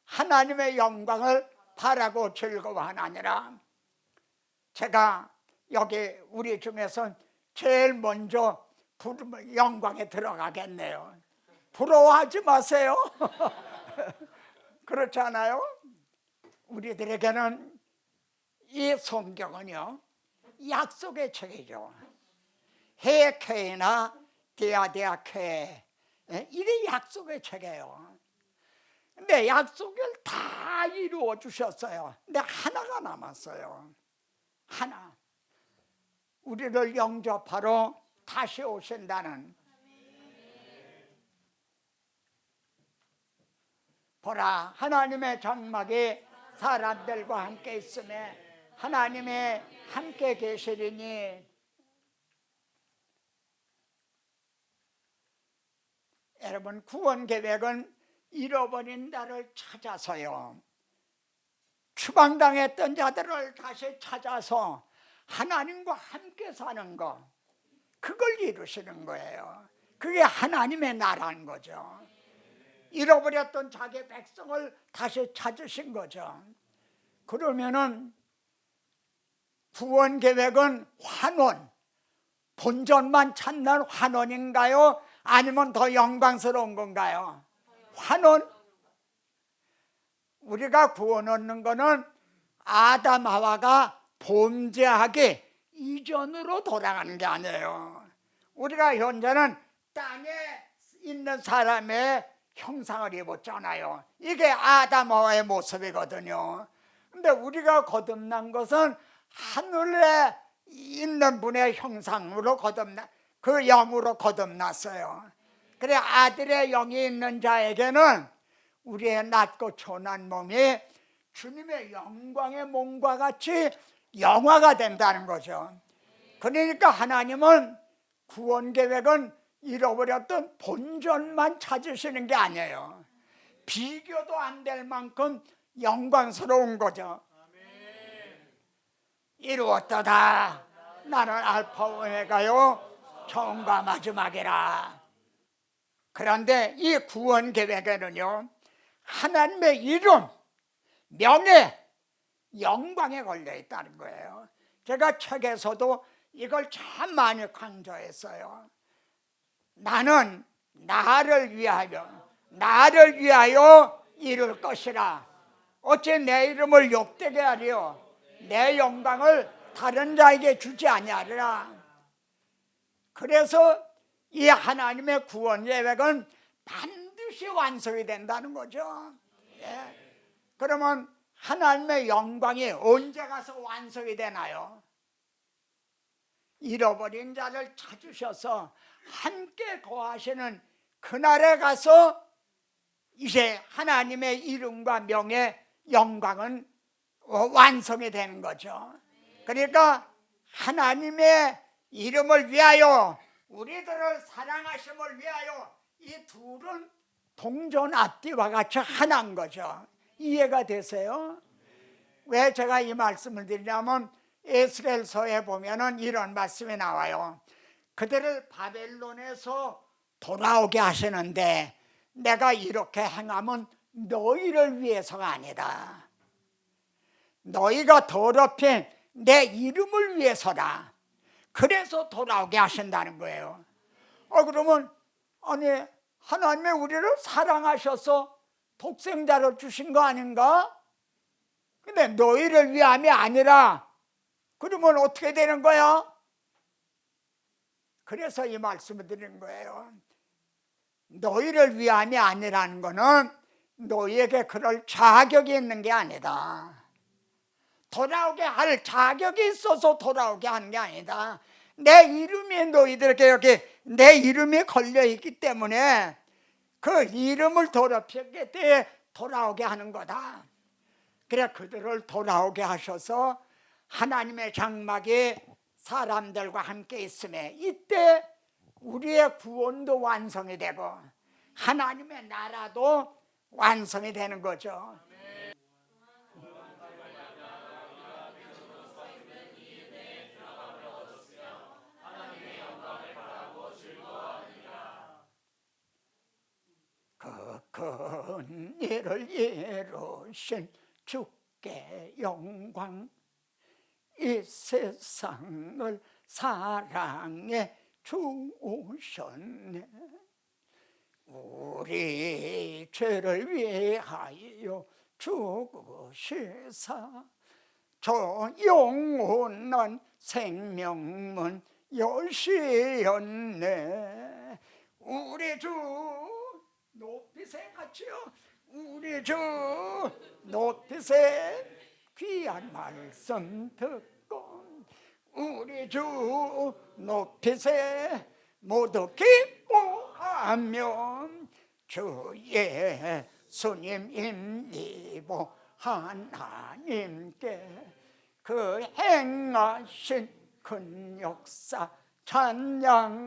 하나님의 영광을 바라고 즐거워하느니라. 제가 여기 우리 중에서 제일 먼저 영광에 들어가겠네요. 부러워하지 마세요. 그렇지 않아요? 우리들에게는 이 성경은요, 약속의 책이죠. 헤케나 디아디아케, 이게 약속의 책이에요. 근데 약속을 다 이루어 주셨어요. 근데 하나가 남았어요. 하나, 우리를 영접하러 다시 오신다는. 보라, 하나님의 장막이 사람들과 함께 있음에 하나님의 함께 계시리니. 여러분, 구원 계획은 잃어버린 나를 찾아서요, 추방당했던 자들을 다시 찾아서 하나님과 함께 사는 것, 그걸 이루시는 거예요. 그게 하나님의 나라인 거죠. 잃어버렸던 자기 백성을 다시 찾으신 거죠. 그러면은 구원 계획은 환원, 본전만 찾는 환원인가요? 아니면 더 영광스러운 건가요? 환원. 우리가 구원 얻는 거는 아담 하와가 범죄하기 이전으로 돌아가는 게 아니에요. 우리가 현재는 땅에 있는 사람의 형상을 입었잖아요. 이게 아담 하와의 모습이거든요. 근데 우리가 거듭난 것은 하늘에 있는 분의 형상으로 그 영으로 거듭났어요. 그래, 아들의 영이 있는 자에게는 우리의 낮고 초난 몸이 주님의 영광의 몸과 같이 영화가 된다는 거죠. 그러니까 하나님은 구원 계획은 잃어버렸던 본전만 찾으시는 게 아니에요. 비교도 안 될 만큼 영광스러운 거죠. 이루었도다. 나는 알파 오메가요 처음과 마지막이라. 그런데 이 구원 계획에는요 하나님의 이름, 명예, 영광에 걸려 있다는 거예요. 제가 책에서도 이걸 참 많이 강조했어요. 나는 나를 위하여 이룰 것이라. 어째 내 이름을 욕되게 하리요 내 영광을 다른 자에게 주지 아니하리라. 그래서 이 하나님의 구원 계획은 반드시 완성이 된다는 거죠. 예. 그러면 하나님의 영광이 언제 가서 완성이 되나요? 잃어버린 자를 찾으셔서 함께 거하시는 그날에 가서 이제 하나님의 이름과 명예, 영광은 완성이 되는 거죠. 그러니까 하나님의 이름을 위하여, 우리들을 사랑하심을 위하여 이 둘은 동전 앞뒤와 같이 하나인 거죠. 이해가 되세요? 왜 제가 이 말씀을 드리냐면 에스겔서에 보면은 이런 말씀이 나와요. 그들을 바벨론에서 돌아오게 하시는데 내가 이렇게 행하면 너희를 위해서가 아니다. 너희가 더럽힌 내 이름을 위해서다. 그래서 돌아오게 하신다는 거예요. 그러면 아니 하나님이 우리를 사랑하셔서 독생자를 주신 거 아닌가? 근데 너희를 위함이 아니라 그러면 어떻게 되는 거야? 그래서 이 말씀을 드리는 거예요. 너희를 위함이 아니라는 거는 너희에게 그럴 자격이 있는 게 아니다. 돌아오게 할 자격이 있어서 돌아오게 하는 게 아니다. 내 이름이 너희들에게 여기 내 이름이 걸려있기 때문에 그 이름을 더럽혔기 때문에 돌아오게 하는 거다. 그래 그들을 돌아오게 하셔서 하나님의 장막이 사람들과 함께 있음에 이때 우리의 구원도 완성이 되고 하나님의 나라도 완성이 되는 거죠. 큰 일을 이루신 주께 영광, 이 세상을 사랑해 주셨네. 우리 죄를 위하여 죽으시사 저 영원한 생명문 여시었네. 우리 주 높이세 같이요. 우리 주 높이세 귀한 말씀 듣고 우리 주 높이세 모두 기뻐하며 주 예수님 임리보 하나님께 그 행하신 큰 역사 찬양하리.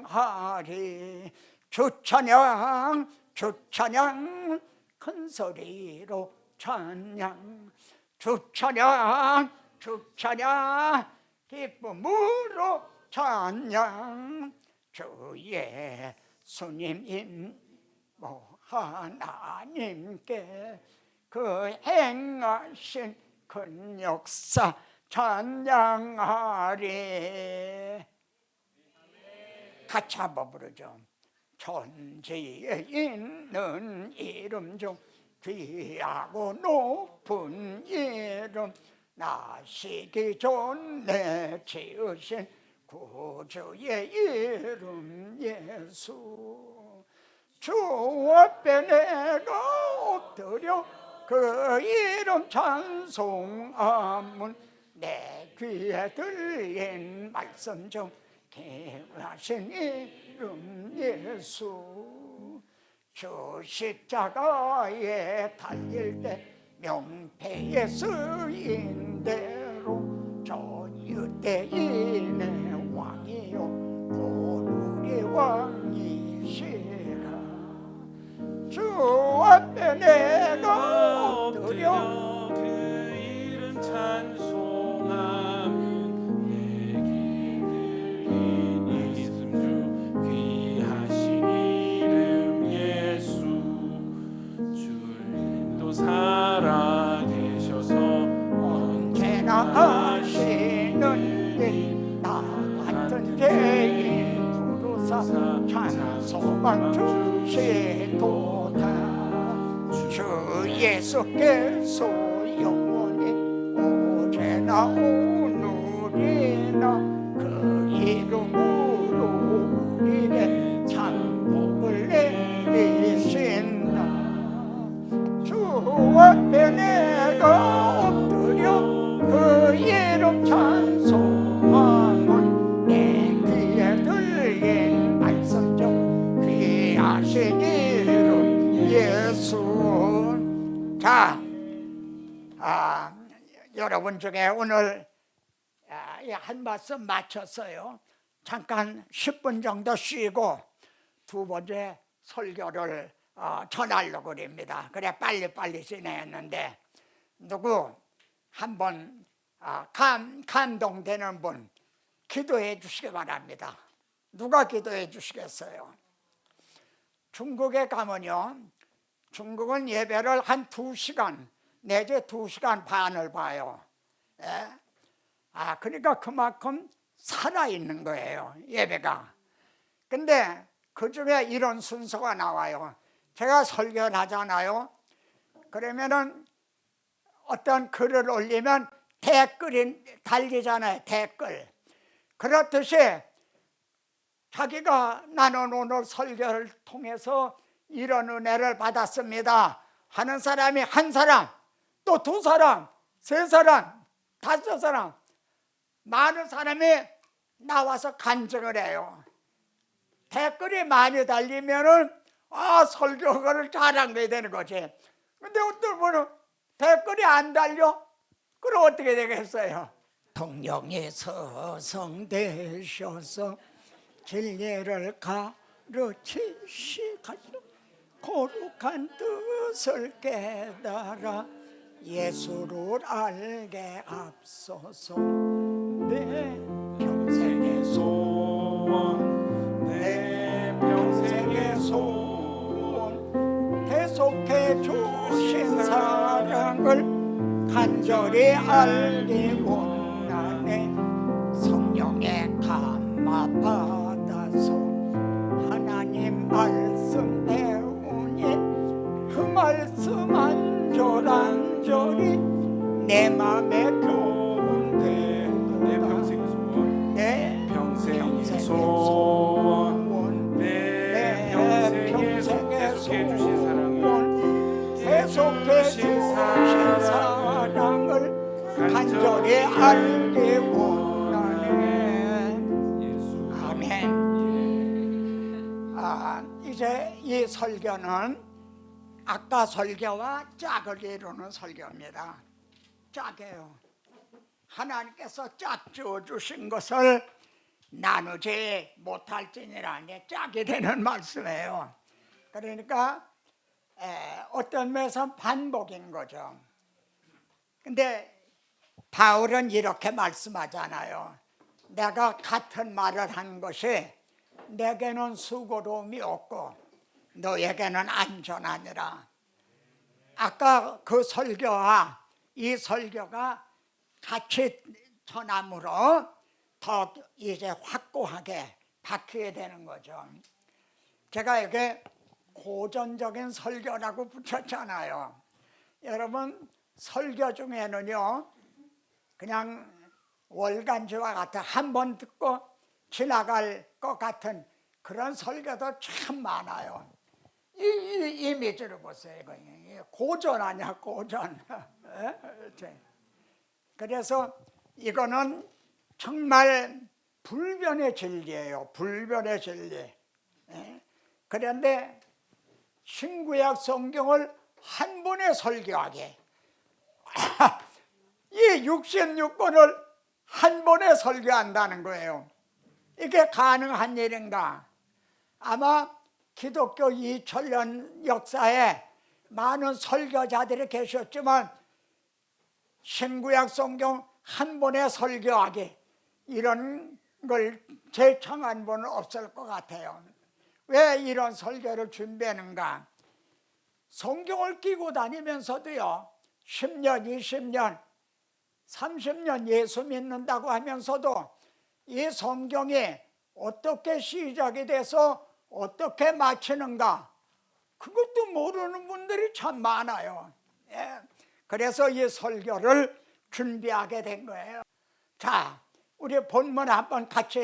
주 찬양 주 찬양 큰 소리로 찬양 주 찬양 주 찬양 기쁨으로 찬양 주 예수님 하나님께 그 행하신 큰 역사 찬양하리. 같이 한번 부르죠. 천지에 있는 이름 중 귀하고 높은 이름 나시기 전에 지으신 구주의 이름 예수. 주 앞에 내가 엎드려 그 이름 찬송하면 내 귀에 들린 말씀 중 귀하신 이름 예수. 주 십자가에 달릴 때 명패에 쓰인 대로 저 유대인의 왕이요 곧 우리 왕이시라. 주 앞에 내가 엎드려 그 이름 찬송하면 내 귀에 살아계셔서 언제나 하시는 일 나 같은 죄인 부르사 찬송만 주시도다. 주 예수께서 영원히 어제나 오늘이나 그 이름으로 우리에게 참복을 내리신다. 주 앞에 내가 엎드려 그 이름 찬송하면 내 귀에 들린 말씀 중 귀하신 이름 예수. 자, 여러분 중에 오늘 한 말씀 마쳤어요. 잠깐 10분 정도 쉬고 두 번째 설교를 전하려고 그럽니다. 그래 빨리빨리 진행했는데 누구 한번 감동되는 분 기도해 주시기 바랍니다. 누가 기도해 주시겠어요? 중국에 가면요, 중국은 예배를 한 2시간 내지 2시간 반을 봐요. 예? 그러니까 그만큼 살아있는 거예요, 예배가. 근데 그 중에 이런 순서가 나와요. 제가 설교를 하잖아요. 그러면은 어떤 글을 올리면 댓글이 달리잖아요, 댓글. 그렇듯이 자기가 나는 오늘 설교를 통해서 이런 은혜를 받았습니다 하는 사람이 한 사람, 또 2사람, 3사람, 5사람, 많은 사람이 나와서 간증을 해요. 댓글이 많이 달리면은 설교를 잘한 게 되는 거지. 근데 어떤 분은 댓글이 안 달려? 그럼 어떻게 되겠어요? 성령이 서성되셔서 진리를 가르치시가지고 거룩한 뜻을 깨달아 예수를 알게 앞서서 내 평생의 소원, 내 평생의 소원, 계속해 주신 사랑을 간절히 알기 원하네. 성령의 감화 받아서 하나님 말씀 배우니 그 말씀 안절안절이 내 맘에 교훈되도다. 내 평생의 소원, 내 평생의 소원, 내 평생의 소원, 계속해 주신 사랑을, 계속해 주신 사랑을 간절히 알기 원하네. 아멘. 이제 이 설교는 아까 설교와 짝을 이루는 설교입니다. 짝이에요. 하나님께서 짝 지어주신 것을 나누지 못할지니라 짝이 되는 말씀이에요. 그러니까 어떤 면에서 반복인 거죠. 근데 바울은 이렇게 말씀하잖아요. 내가 같은 말을 한 것이 내게는 수고로움이 없고 너에게는 안전하니라. 아까 그 설교와 이 설교가 같이 전함으로 더 이제 확고하게 박히게 되는 거죠. 제가 이게 고전적인 설교라고 붙였잖아요. 여러분, 설교 중에는요 그냥 월간지와 같은 한 번 듣고 지나갈 것 같은 그런 설교도 참 많아요. 이 이미지를 보세요. 고전 아니야, 고전. 그래서 이거는 정말 불변의 진리예요. 불변의 진리. 그런데 신구약 성경을 한 번에 설교하게 이 66권을 한 번에 설교한다는 거예요. 이게 가능한 일인가? 아마 기독교 2000년 역사에 많은 설교자들이 계셨지만 신구약 성경 한 번에 설교하기 이런 걸 제청한 분은 없을 것 같아요. 왜 이런 설교를 준비하는가? 성경을 끼고 다니면서도요 10년, 20년, 30년 예수 믿는다고 하면서도 이 성경이 어떻게 시작이 돼서 어떻게 마치는가 그것도 모르는 분들이 참 많아요. 예. 그래서 이 설교를 준비하게 된 거예요. 자, 우리 본문 한번 같이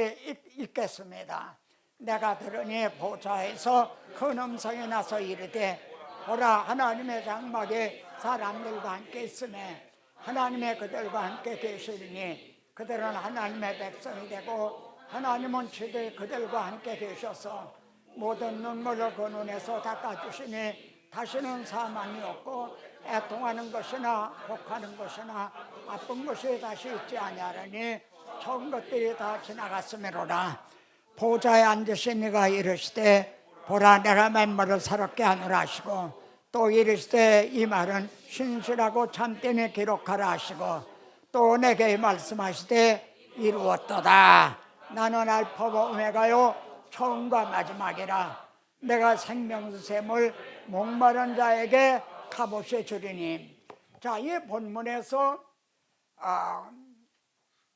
읽겠습니다. 내가 들으니 보좌에서 큰 음성이 나서 이르되 보라, 하나님의 장막에 사람들과 함께 있으매 하나님의 그들과 함께 계시리니 그들은 하나님의 백성이 되고 하나님은 지들 그들과 함께 계셔서 모든 눈물을 그 눈에서 닦아주시니 다시는 사망이 없고 애통하는 것이나 혹하는 것이나 아픈 것이 다시 있지 아니하리니 처음 것들이 다 지나갔음이로라. 보좌에 앉으신 이가 이르시되 보라, 내가 만물을 새롭게 하노라 하시고 또 이르시되 이 말은 신실하고 참되니 기록하라 하시고 또 내게 말씀하시되 이루었도다. 나는 알파와 오메가요 처음과 마지막이라. 내가 생명샘을 목마른 자에게 값없이 주리니. 자, 이 본문에서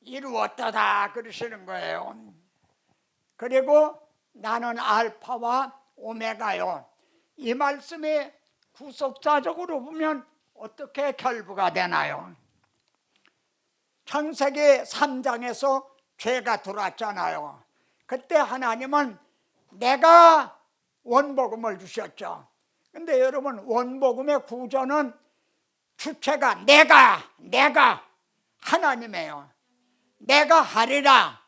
이루었도다 그러시는 거예요. 그리고 나는 알파와 오메가요. 이 말씀이 구속사적으로 보면 어떻게 결부가 되나요? 창세기 3장에서 죄가 들어왔잖아요. 그때 하나님은 내가 원복음을 주셨죠. 근데 여러분, 원복음의 구조는 주체가 내가 하나님이에요. 내가 하리라.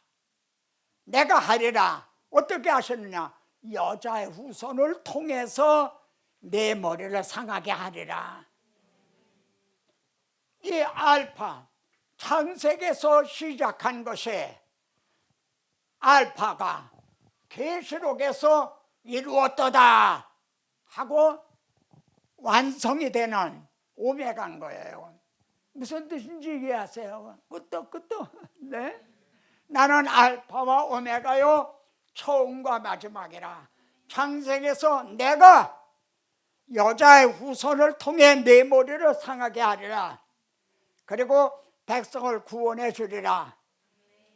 어떻게 하셨느냐? 여자의 후손을 통해서 내 머리를 상하게 하리라. 이 알파, 창세기에서 시작한 것이 알파가 계시록에서 이루었도다 하고 완성이 되는 오메가인 거예요. 무슨 뜻인지 이해하세요? 끄떡. 네? 나는 알파와 오메가요 처음과 마지막이라. 창세기에서 내가 여자의 후손을 통해 내 머리를 상하게 하리라. 그리고 백성을 구원해 주리라.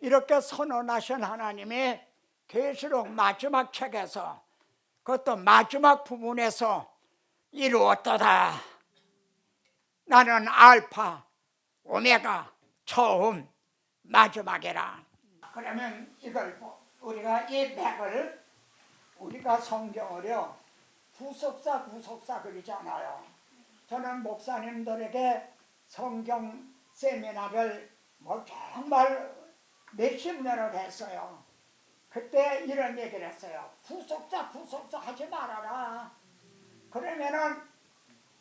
이렇게 선언하신 하나님이 계시록 마지막 책에서, 그것도 마지막 부분에서 이루었도다. 나는 알파 오메가 처음 마지막이라. 그러면 이걸 우리가 이 맥을 우리가 성경으로 구속사 그러잖아요. 저는 목사님들에게 성경 세미나를 정말 몇십 년을 했어요. 그때 이런 얘기를 했어요. 구속사 하지 말아라. 그러면은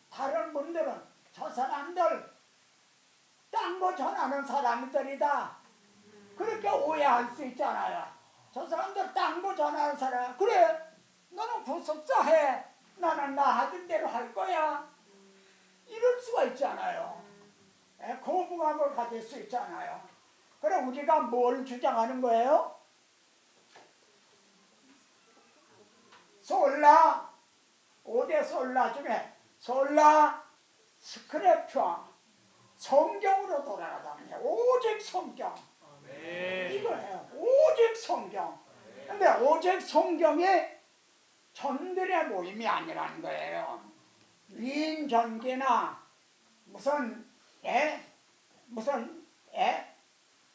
다른 분들은 저 사람들 딴 거 전하는 사람들이다 그렇게 오해할 수 있잖아요. 저 사람들 딴 거 전하는 사람, 그래 너는 구속사 해. 나는 나 하던 대로 할 거야. 이럴 수가 있잖아요. 거부감을 가질 수 있잖아요. 그럼 우리가 뭘 주장하는 거예요? 솔라 5대 솔라 중에 솔라 스크립처, 성경으로 돌아가자는 거예요. 오직 성경. 이거예요. 오직 성경. 근데 오직 성경이 전들의 모임이 아니라는 거예요. 위인전기나 무슨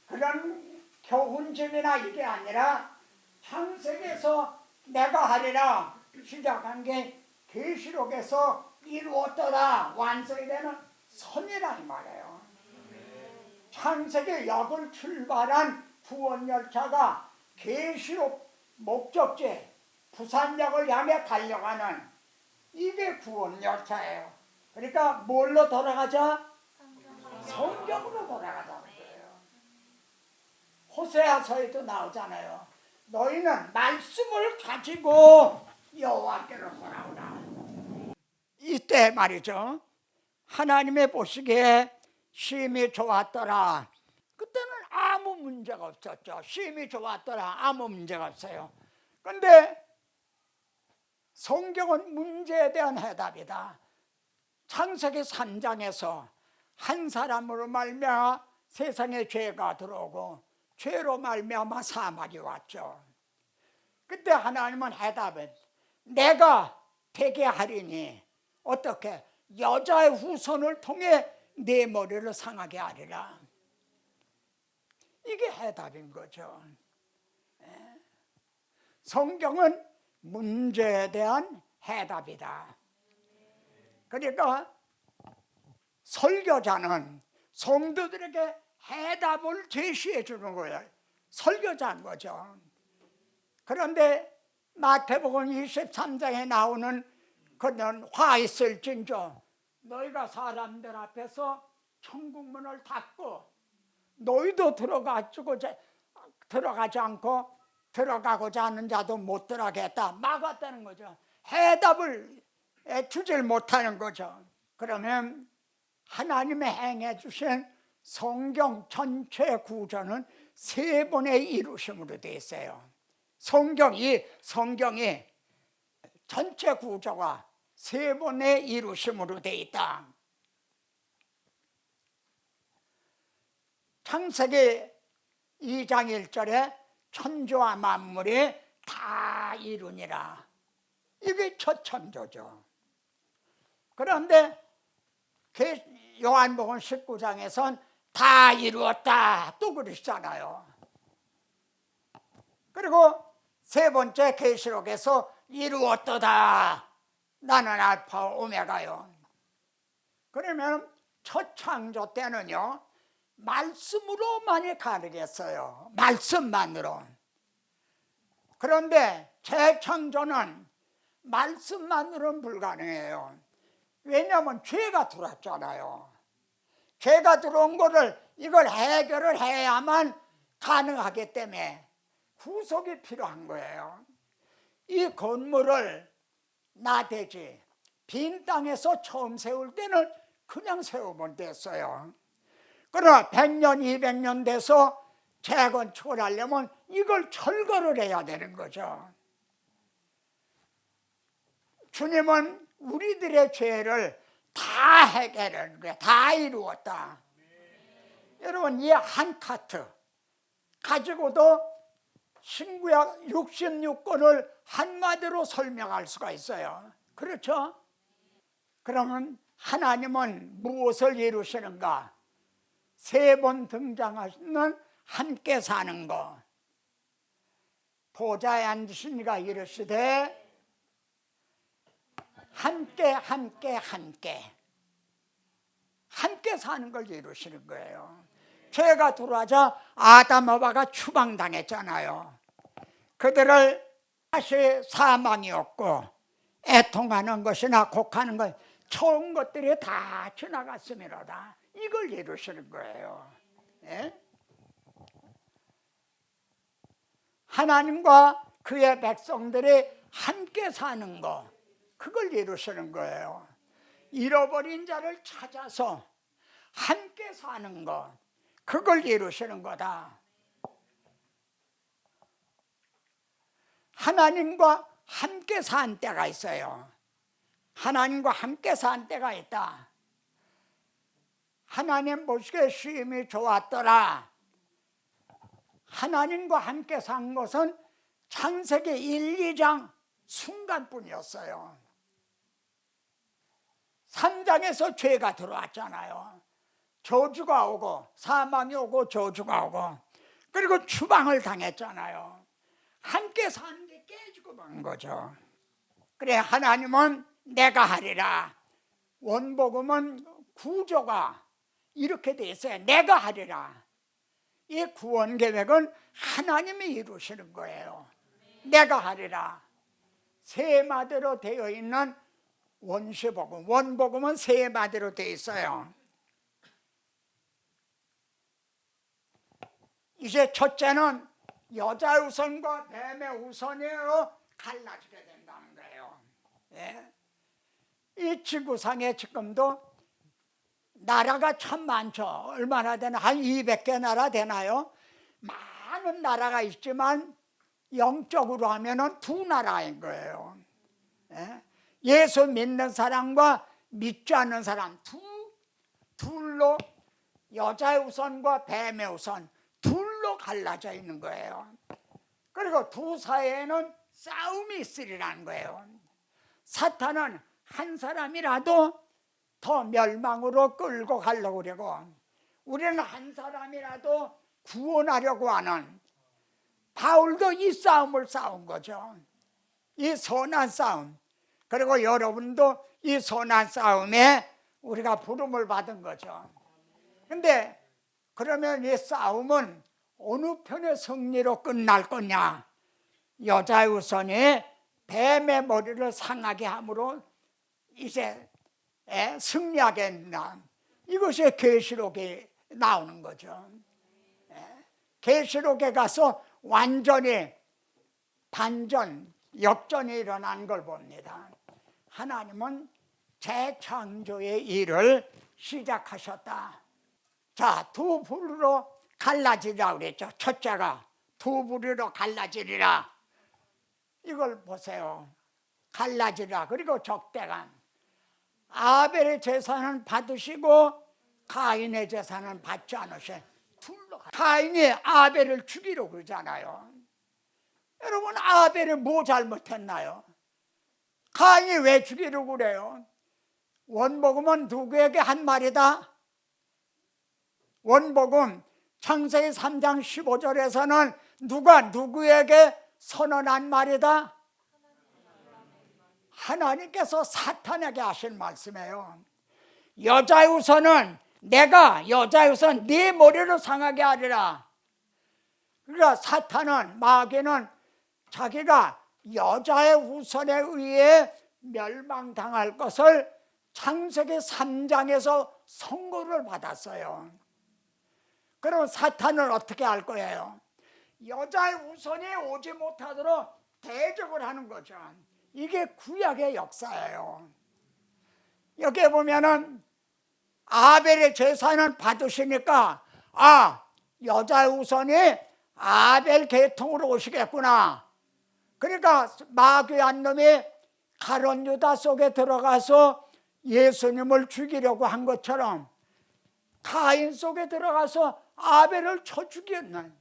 그런 교훈집이나 이게 아니라 창세기에서 내가 하리라 시작한 게 계시록에서 이루었더라 완성이 되는 선이라 이 말이에요. 창세기 역을 출발한 구원열차가 계시록 목적지 부산역을 향해 달려가는 이게 구원열차예요. 그러니까 뭘로 돌아가자? 성경으로 돌아가자는 거예요. 호세아서에도 나오잖아요. 너희는 말씀을 가지고 여호와께로 돌아오라. 이때 말이죠. 하나님의 보시기에 심히 좋았더라. 그때는 아무 문제가 없었죠. 심히 좋았더라. 아무 문제가 없어요. 그런데 성경은 문제에 대한 해답이다. 창세기 3장에서 한 사람으로 말미암아 세상에 죄가 들어오고 죄로 말미암아 사망이 왔죠. 그때 하나님은 해답은 내가 되게 하리니 어떻게? 여자의 후손을 통해 내 머리를 상하게 하리라. 이게 해답인 거죠. 성경은 문제에 대한 해답이다. 그러니까 설교자는 성도들에게 해답을 제시해 주는 거예요. 설교자인 거죠. 그런데 마태복음 23장에 나오는 그는 화 있을진저 너희가 사람들 앞에서 천국문을 닫고 너희도 들어가지 않고 들어가고자 하는 자도 못 들어가겠다 막았다는 거죠. 해답을 주질 못하는 거죠. 그러면 하나님의 행해 주신 성경 전체 구조는 세 번의 이루심으로 되어 있어요. 성경이 전체 구조가 세 번의 이루심으로 되어 있다. 창세기 2장 1절에 천지와 만물이 다 이루니라. 이게 첫 창조죠. 그런데 요한복음 19장에선 다 이루었다 또 그러시잖아요. 그리고 세 번째 계시록에서 이루었도다 나는 알파 오메가요. 그러면 첫 창조 때는요 말씀으로만이 가능했어요. 말씀만으로. 그런데 재창조는 말씀만으로는 불가능해요. 왜냐하면 죄가 들어왔잖아요. 죄가 들어온 거를 이걸 해결을 해야만 가능하기 때문에 후속이 필요한 거예요. 이 건물을 나대지 빈 땅에서 처음 세울 때는 그냥 세우면 됐어요. 그러나 100년, 200년 돼서 재건축을 하려면 이걸 철거를 해야 되는 거죠. 주님은 우리들의 죄를 다 해결하는 거예요. 다 이루었다. 여러분 이 한 카트 가지고도 신구약 66권을 한마디로 설명할 수가 있어요. 그렇죠? 그러면 하나님은 무엇을 이루시는가? 세 번 등장하시는 함께 사는 것. 보좌에 앉으신 이가 이르시되 함께 사는 걸 이루시는 거예요. 죄가 들어와자 아담 하와가 추방당했잖아요. 그들을 다시 사망이었고 애통하는 것이나 곡하는 것 좋은 것들이 다 지나갔음이로다. 이걸 이루시는 거예요. 예? 하나님과 그의 백성들이 함께 사는 것 그걸 이루시는 거예요. 잃어버린 자를 찾아서 함께 사는 것 그걸 이루시는 거다. 하나님과 함께 산 때가 있어요. 하나님과 함께 산 때가 있다. 하나님 보시기에 쉼이 좋았더라. 하나님과 함께 산 것은 창세기 1, 2장 순간뿐이었어요. 3장에서 죄가 들어왔잖아요. 저주가 오고 사망이 오고 저주가 오고 그리고 추방을 당했잖아요. 함께 사는 게 깨지고 만 거죠. 그래 하나님은 내가 하리라. 원복음은 구조가 이렇게 돼 있어요. 내가 하리라. 이 구원 계획은 하나님이 이루시는 거예요. 내가 하리라. 세 마디로 되어 있는 원시복음, 원복음은 세 마디로 되어 있어요. 이제 첫째는 여자 우선과 뱀의 우선으로 갈라지게 된다는 거예요. 예? 이 지구상에 지금도 나라가 참 많죠. 얼마나 되나? 한 200개 나라 되나요? 많은 나라가 있지만 영적으로 하면은 두 나라인 거예요. 예? 예수 믿는 사람과 믿지 않는 사람 둘로, 여자의 우선과 뱀의 우선 둘로 갈라져 있는 거예요. 그리고 두 사이에는 싸움이 있으리라는 거예요. 사탄은 한 사람이라도 더 멸망으로 끌고 가려고 그러고, 우리는 한 사람이라도 구원하려고 하는, 바울도 이 싸움을 싸운 거죠. 이 선한 싸움. 그리고 여러분도 이 선한 싸움에 우리가 부름을 받은 거죠. 근데 그러면 이 싸움은 어느 편의 승리로 끝날 거냐? 여자의 우선이 뱀의 머리를 상하게 함으로 이제 승리하겠나? 이것이 계시록에 나오는 거죠. 계시록에 가서 완전히 반전, 역전이 일어난 걸 봅니다. 하나님은 재창조의 일을 시작하셨다. 자, 두 부류로 갈라지리라 그랬죠. 첫째가 두 부류로 갈라지리라. 이걸 보세요. 갈라지리라. 그리고 적대감. 아벨의 제사는 받으시고 가인의 제사는 받지 않으셔. 둘로 가인이 아벨을 죽이려고 그러잖아요. 여러분, 아벨이 뭐 잘못했나요? 가인이 왜 죽이려고 그래요? 원복음은 누구에게 한 말이다? 원복음 창세기 3장 15절에서는 누가 누구에게 선언한 말이다? 하나님께서 사탄에게 하신 말씀이에요. 여자의 우선은 내가 여자의 우선 네 머리를 상하게 하리라. 그러니까 사탄은, 마귀는 자기가 여자의 우선에 의해 멸망당할 것을 창세기 3장에서 선고를 받았어요. 그럼 사탄은 어떻게 할 거예요? 여자의 우선이 오지 못하도록 대적을 하는 거죠. 이게 구약의 역사예요. 여기에 보면은 아벨의 제사는 받으시니까, 여자의 우선이 아벨 계통으로 오시겠구나. 그러니까 마귀한 놈이 가룟 유다 속에 들어가서 예수님을 죽이려고 한 것처럼 가인 속에 들어가서 아벨을 쳐 죽였는,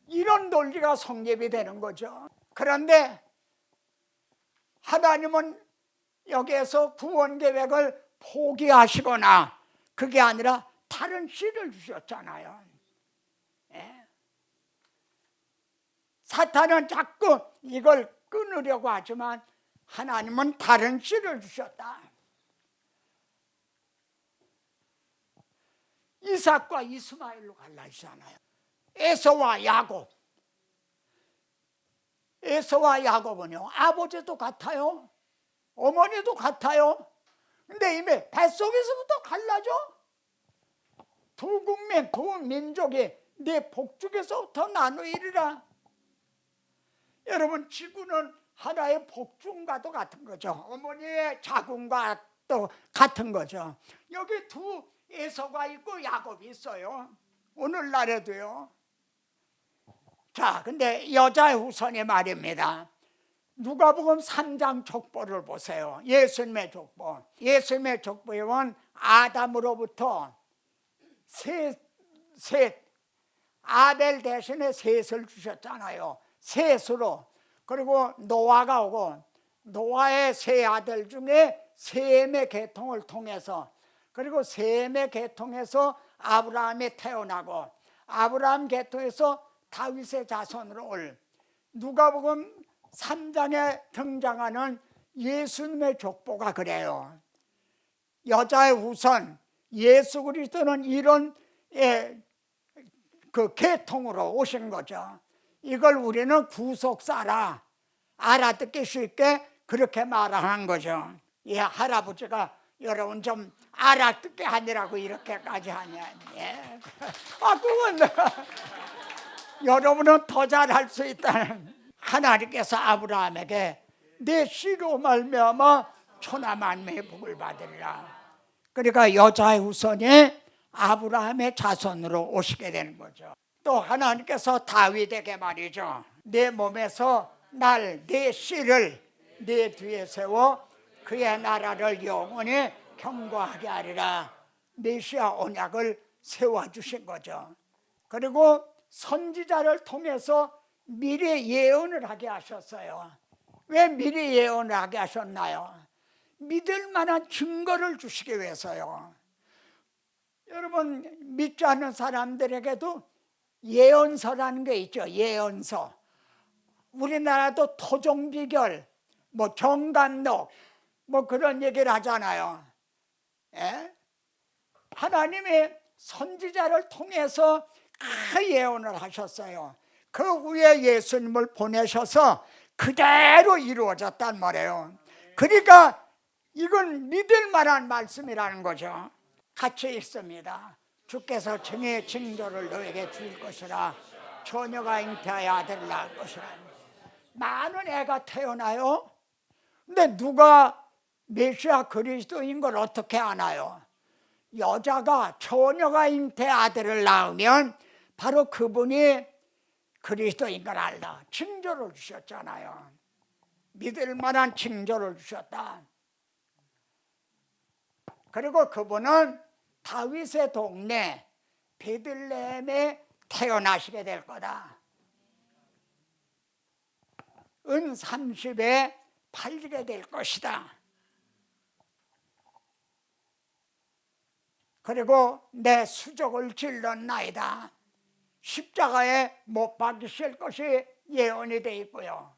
이런 논리가 성립이 되는 거죠. 그런데 하나님은 여기에서 구원 계획을 포기하시거나 그게 아니라 다른 씨를 주셨잖아요. 사탄은 자꾸 이걸 끊으려고 하지만 하나님은 다른 씨를 주셨다. 이삭과 이스마엘로 갈라지잖아요. 에서와 야곱. 에서와 야곱은요, 아버지도 같아요, 어머니도 같아요. 근데 이미 뱃속에서부터 갈라져. 두 국민, 두 민족이 네 복중에서부터 나누이리라. 여러분, 지구는 하나의 복중과도 같은 거죠. 어머니의 자궁과 또 같은 거죠. 여기 두 에서가 있고 야곱이 있어요. 오늘날에도요. 자, 근데 여자의 후손이 말입니다. 누가복음 3장 족보를 보세요. 예수님의 족보. 예수님의 족보에 보면 아담으로부터 셋, 아벨 대신에 셋을 주셨잖아요. 셋으로. 그리고 노아가 오고 노아의 세 아들 중에 셈의 계통을 통해서, 그리고 셈의 계통에서 아브라함이 태어나고 아브라함 계통에서 다윗의 자손으로 올, 누가복음 3장에 등장하는 예수님의 족보가 그래요. 여자의 후손 예수 그리스도는 이런 그 계통으로 오신 거죠. 이걸 우리는 구속사라, 알아듣기 쉽게 그렇게 말하는 거죠. 예, 할아버지가 여러분 좀 알아듣게 하느라고 이렇게까지 하냐. 예. 그건 여러분은 더 잘할 수 있다는. 하나님께서 아브라함에게 내 씨로 말미암아 천하 만민의 복을 받으리라. 그러니까 여자의 후손이 아브라함의 자손으로 오시게 되는 거죠. 또 하나님께서 다윗에게 말이죠. 내 몸에서 내 씨를 내 뒤에 세워 그의 나라를 영원히 경고하게 하리라. 메시아 언약을 세워주신 거죠. 그리고 선지자를 통해서 미래 예언을 하게 하셨어요. 왜 미래 예언을 하게 하셨나요? 믿을 만한 증거를 주시기 위해서요. 여러분, 믿지 않는 사람들에게도 예언서라는 게 있죠. 예언서. 우리나라도 토종비결, 뭐 정감록, 뭐 그런 얘기를 하잖아요. 예? 하나님의 선지자를 통해서 그 예언을 하셨어요. 그 후에 예수님을 보내셔서 그대로 이루어졌단 말이에요. 그러니까 이건 믿을 만한 말씀이라는 거죠. 같이 읽습니다. 주께서 증의 징조를 너에게 주실 것이라. 처녀가 잉태하여 아들을 낳을 것이라. 많은 애가 태어나요. 근데 누가 메시아 그리스도인 걸 어떻게 아나요? 여자가 처녀가 잉태 아들을 낳으면 바로 그분이 그리스도인 걸 알라. 징조를 주셨잖아요. 믿을 만한 징조를 주셨다. 그리고 그분은 다윗의 동네 베들레헴에 태어나시게 될 거다. 은 30에 팔리게 될 것이다. 그리고 내 수족을 질렀나이다. 십자가에 못 박이실 것이 예언이 되어 있고요.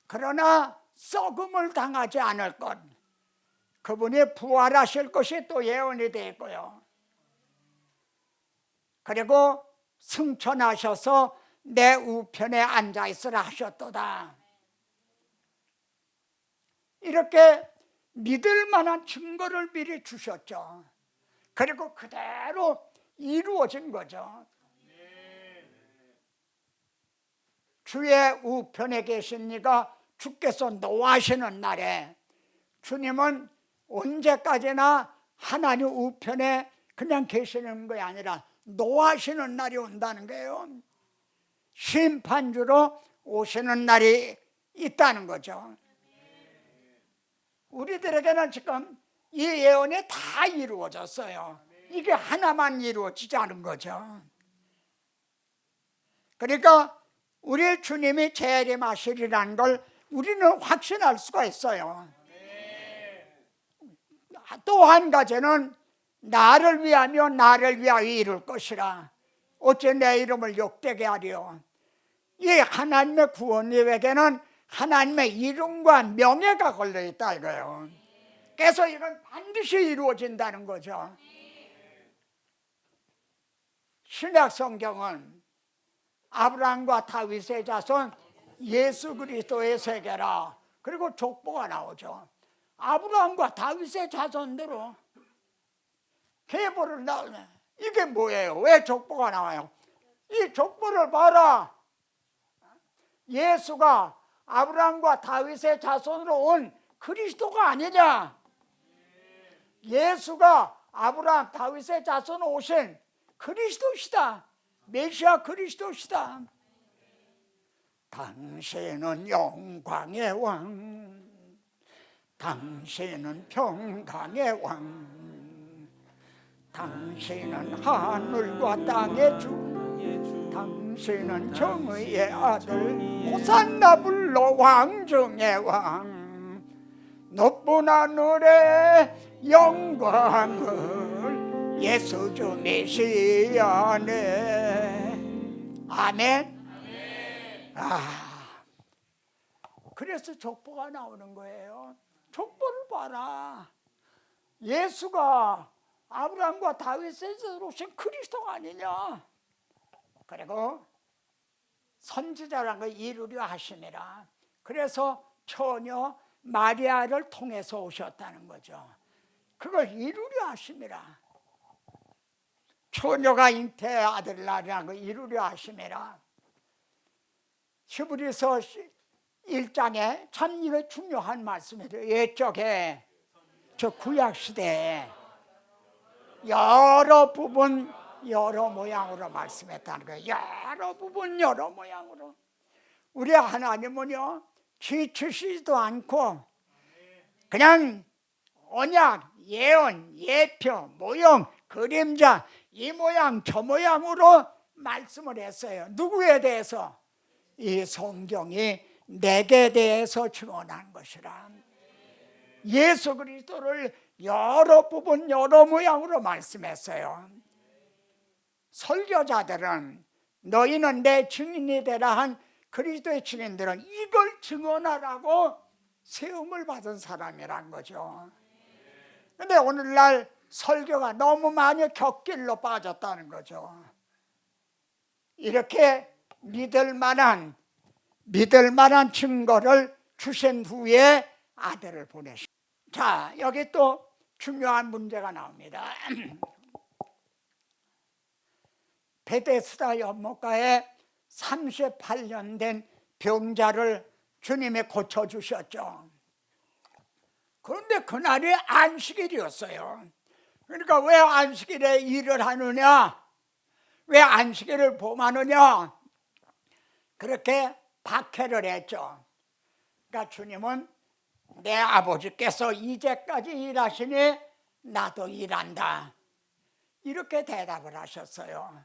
그러나 썩음을 당하지 않을 것, 그분이 부활하실 것이 또 예언이 되어 있고요. 그리고 승천하셔서 내 우편에 앉아있으라 하셨도다. 이렇게 믿을 만한 증거를 미리 주셨죠. 그리고 그대로 이루어진 거죠. 주의 우편에 계신 이가 주께서 노하시는 날에, 주님은 언제까지나 하나님 우편에 그냥 계시는 게 아니라 노하시는 날이 온다는 거예요. 심판주로 오시는 날이 있다는 거죠. 우리들에게는 지금 이 예언이 다 이루어졌어요. 이게 하나만 이루어지지 않은 거죠. 그러니까 우리 주님이 재림하시리라는 걸 우리는 확신할 수가 있어요. 또 한 가지는 나를 위하며 나를 위하여 이룰 것이라. 어째 내 이름을 욕되게 하리요. 이 하나님의 구원자에게는 하나님의 이름과 명예가 걸려있다 이거예요. 그래서 이건 반드시 이루어진다는 거죠. 신약 성경은 아브라함과 다윗의 자손 예수 그리스도의 세계라. 그리고 족보가 나오죠. 아브라함과 다윗의 자손대로 계보를 나오네. 이게 뭐예요? 왜 족보가 나와요? 이 족보를 봐라. 예수가 아브라함과 다윗의 자손으로 온 그리스도가 아니냐? 예수가 아브라함, 다윗의 자손으로 오신 그리스도시다. 메시아 그리스도시다. 당신은 영광의 왕, 당신은 평강의 왕, 당신은 하늘과 땅의 주, 당신은 정의의 아들, 호산나 불러 왕 중의 왕. 높은 하늘의 영광을 예수주 메시아네. 아멘. 그래서 족보가 나오는 거예요. 족보를 봐라. 예수가 아브라함과 다윗에서 오신 그리스도가 아니냐. 그리고 선지자라는 걸 이루려 하시니라. 그래서 처녀 마리아를 통해서 오셨다는 거죠. 그걸 이루려 하심이라. 처녀가 잉태의 아들을 낳으라는 걸 이루려 하심이라. 히브리서 1장에 참 이거 중요한 말씀이에요. 옛적에 저 구약시대에 여러 부분 여러 모양으로 말씀했다는 거예요. 여러 부분 여러 모양으로. 우리 하나님은요 지치시지도 않고 그냥 언약 예언, 예표, 모형, 그림자, 이 모양 저 모양으로 말씀을 했어요. 누구에 대해서? 이 성경이 내게 대해서 증언한 것이라. 예수 그리스도를 여러 부분 여러 모양으로 말씀했어요. 설교자들은 너희는 내 증인이 되라 한 그리스도의 증인들은 이걸 증언하라고 세움을 받은 사람이란 거죠. 근데 오늘날 설교가 너무 많이 격길로 빠졌다는 거죠. 이렇게 믿을 만한 증거를 주신 후에 아들을 보내신. 자, 여기 또 중요한 문제가 나옵니다. 베데스다 연못가에 38년 된 병자를 주님이 고쳐주셨죠. 그런데 그날이 안식일이었어요. 그러니까 왜 안식일에 일을 하느냐, 왜 안식일을 범하느냐, 그렇게 박해를 했죠. 그러니까 주님은 내 아버지께서 이제까지 일하시니 나도 일한다, 이렇게 대답을 하셨어요.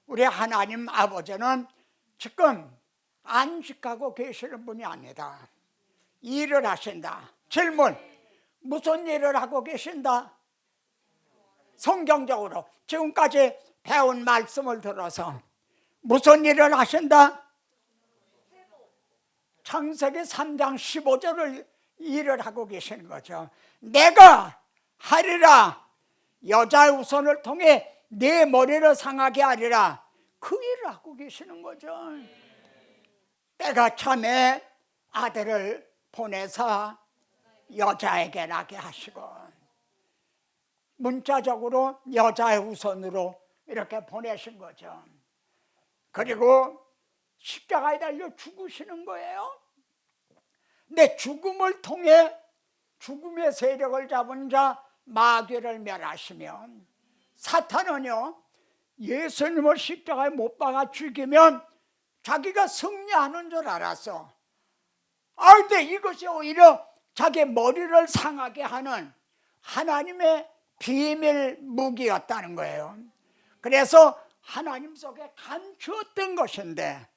우리 하나님 아버지는 지금 안식하고 계시는 분이 아니다. 일을 하신다. 질문, 무슨 일을 하고 계신다? 성경적으로 지금까지 배운 말씀을 들어서 무슨 일을 하신다? 창세기 3장 15절을 일을 하고 계시는 거죠. 내가 하리라, 여자의 후손을 통해 네 머리를 상하게 하리라, 그 일을 하고 계시는 거죠. 때가 참에 아들을 보내서 여자에게 나게 하시고 문자적으로 여자의 후손으로 이렇게 보내신 거죠. 그리고 십자가에 달려 죽으시는 거예요. 근데 죽음을 통해 죽음의 세력을 잡은 자 마귀를 멸하시면, 사탄은요 예수님을 십자가에 못 박아 죽이면 자기가 승리하는 줄 알았어. 근데 이것이 오히려 자기 머리를 상하게 하는 하나님의 비밀 무기였다는 거예요. 그래서 하나님 속에 감추었던 것인데,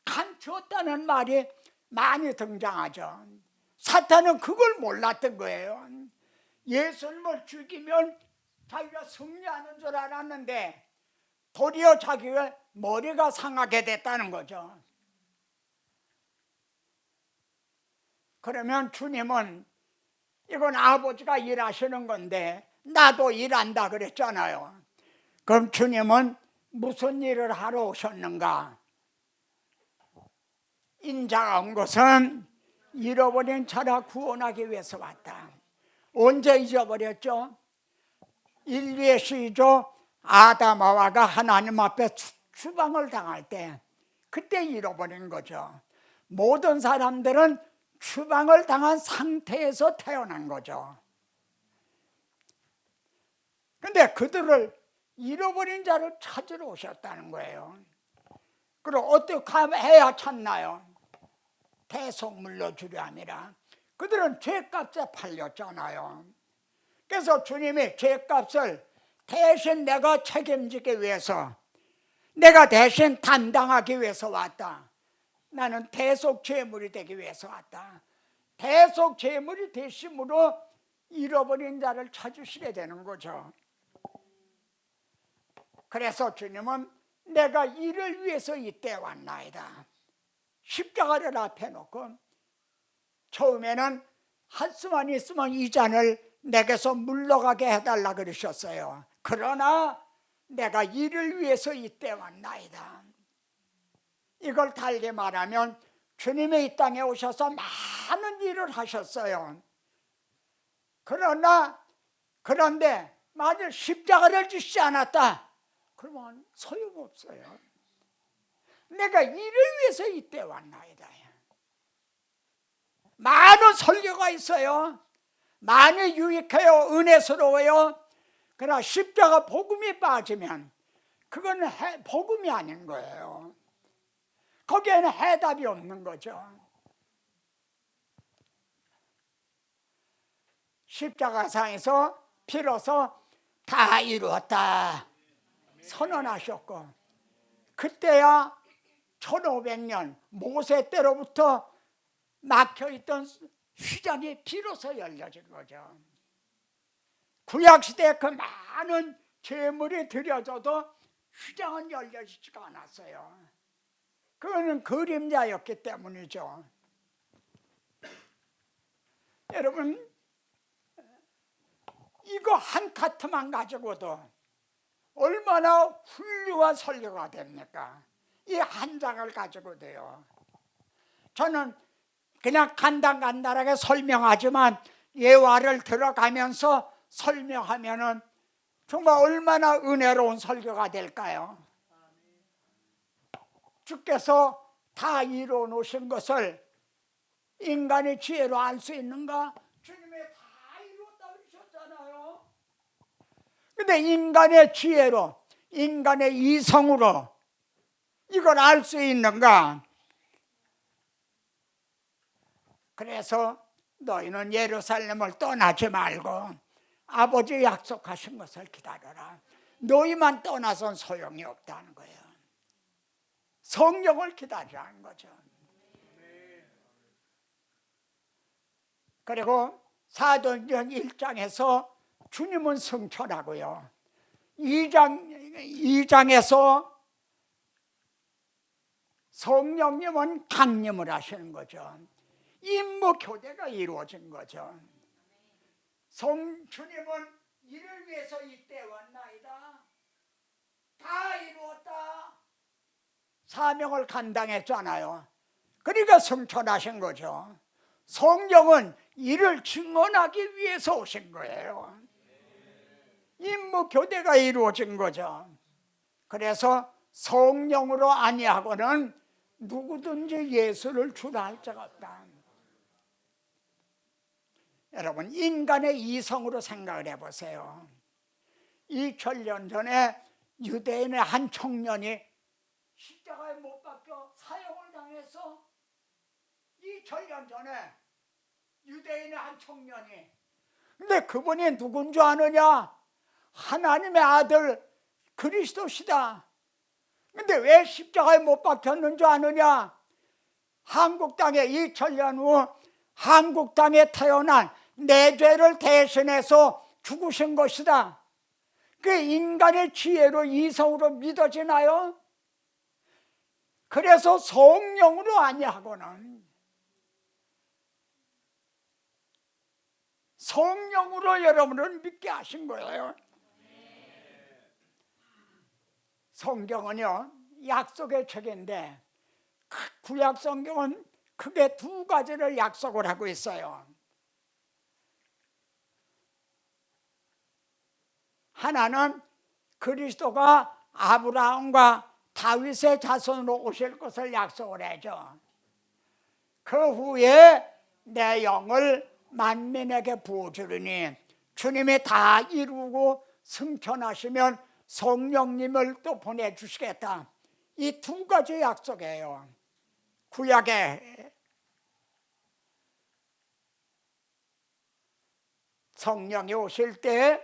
감추었다는 말이 많이 등장하죠. 사탄은 그걸 몰랐던 거예요. 예수님을 죽이면 자기가 승리하는 줄 알았는데 도리어 자기가 머리가 상하게 됐다는 거죠. 그러면 주님은 이건 아버지가 일하시는 건데 나도 일한다 그랬잖아요. 그럼 주님은 무슨 일을 하러 오셨는가? 인자가 온 것은 잃어버린 자라 구원하기 위해서 왔다. 언제 잊어버렸죠? 인류의 시조 아담 하와가 하나님 앞에 추방을 당할 때 그때 잃어버린 거죠. 모든 사람들은 추방을 당한 상태에서 태어난 거죠. 근데 그들을 잃어버린 자를 찾으러 오셨다는 거예요. 그럼 어떻게 해야 찾나요? 대속물로 주려 함이라. 그들은 죄값에 팔렸잖아요. 그래서 주님이 죄값을 대신 내가 책임지기 위해서, 내가 대신 담당하기 위해서 왔다. 나는 대속 제물이 되기 위해서 왔다. 대속 제물이 되심으로 잃어버린 자를 찾으시게 되는 거죠. 그래서 주님은 내가 이를 위해서 이때 왔나이다. 십자가를 앞에 놓고 처음에는 한수만 있으면 이 잔을 내게서 물러가게 해달라 그러셨어요. 그러나 내가 이를 위해서 이때 왔나이다. 이걸 달리 말하면 주님이 이 땅에 오셔서 많은 일을 하셨어요. 그런데 만일 십자가를 지시지 않았다 그러면 소용없어요. 내가 이를 위해서 이때 왔나이다. 많은 설교가 있어요. 많이 유익해요. 은혜스러워요. 그러나 십자가 복음이 빠지면 그건 복음이 아닌 거예요. 거기에는 해답이 없는 거죠. 십자가상에서 피로서 다 이루었다 선언하셨고, 그때야 1500년 모세 때로부터 막혀있던 휘장이 비로소 열려진 거죠. 구약시대에 그 많은 제물이 드려져도 휘장은 열려지지가 않았어요. 그거는 그림자였기 때문이죠. 여러분, 이거 한 카트만 가지고도 얼마나 훌륭한 설교가 됩니까? 이 한 장을 가지고도요. 저는 그냥 간단하게 설명하지만 예화를 들어가면서 설명하면은 정말 얼마나 은혜로운 설교가 될까요? 주께서 다 이루어 놓으신 것을 인간의 지혜로 알 수 있는가? 주님이 다 이루었다 그러셨잖아요. 근데 인간의 지혜로, 인간의 이성으로 이걸 알 수 있는가? 그래서 너희는 예루살렘을 떠나지 말고 아버지 약속하신 것을 기다려라. 너희만 떠나선 소용이 없다는 거예요. 성령을 기다리라는 거죠. 그리고 사도행전 1장에서 주님은 승천하고요, 2장에서 성령님은 강림을 하시는 거죠. 임무 교대가 이루어진 거죠. 주님은 이를 위해서 이때 왔나이다, 다 이루었다, 사명을 감당했잖아요. 그러니까 승천하신 거죠. 성령은 이를 증언하기 위해서 오신 거예요. 임무 교대가 이루어진 거죠. 그래서 성령으로 아니하고는 누구든지 예수를 주라 할 자가 없다. 여러분, 인간의 이성으로 생각을 해보세요. 2000년 전에 유대인의 한 청년이 십자가에 못 박혀 사형을 당해서 2000년 전에 유대인의 한 청년이, 근데 그분이 누군 줄 아느냐? 하나님의 아들 그리스도시다. 근데 왜 십자가에 못 박혔는 줄 아느냐? 한국 땅에 2000년 후 한국 땅에 태어난 내 죄를 대신해서 죽으신 것이다. 그 인간의 지혜로, 이성으로 믿어지나요? 그래서 성령으로 아니하고는, 성령으로 여러분을 믿게 하신 거예요. 성경은요, 약속의 책인데 구약 성경은 크게 두 가지를 약속을 하고 있어요. 하나는 그리스도가 아브라함과 다윗의 자손으로 오실 것을 약속을 해줘. 그 후에 내 영을 만민에게 부어주리니, 주님이 다 이루고 승천하시면 성령님을 또 보내주시겠다. 이 두 가지 약속이에요. 구약에 성령이 오실 때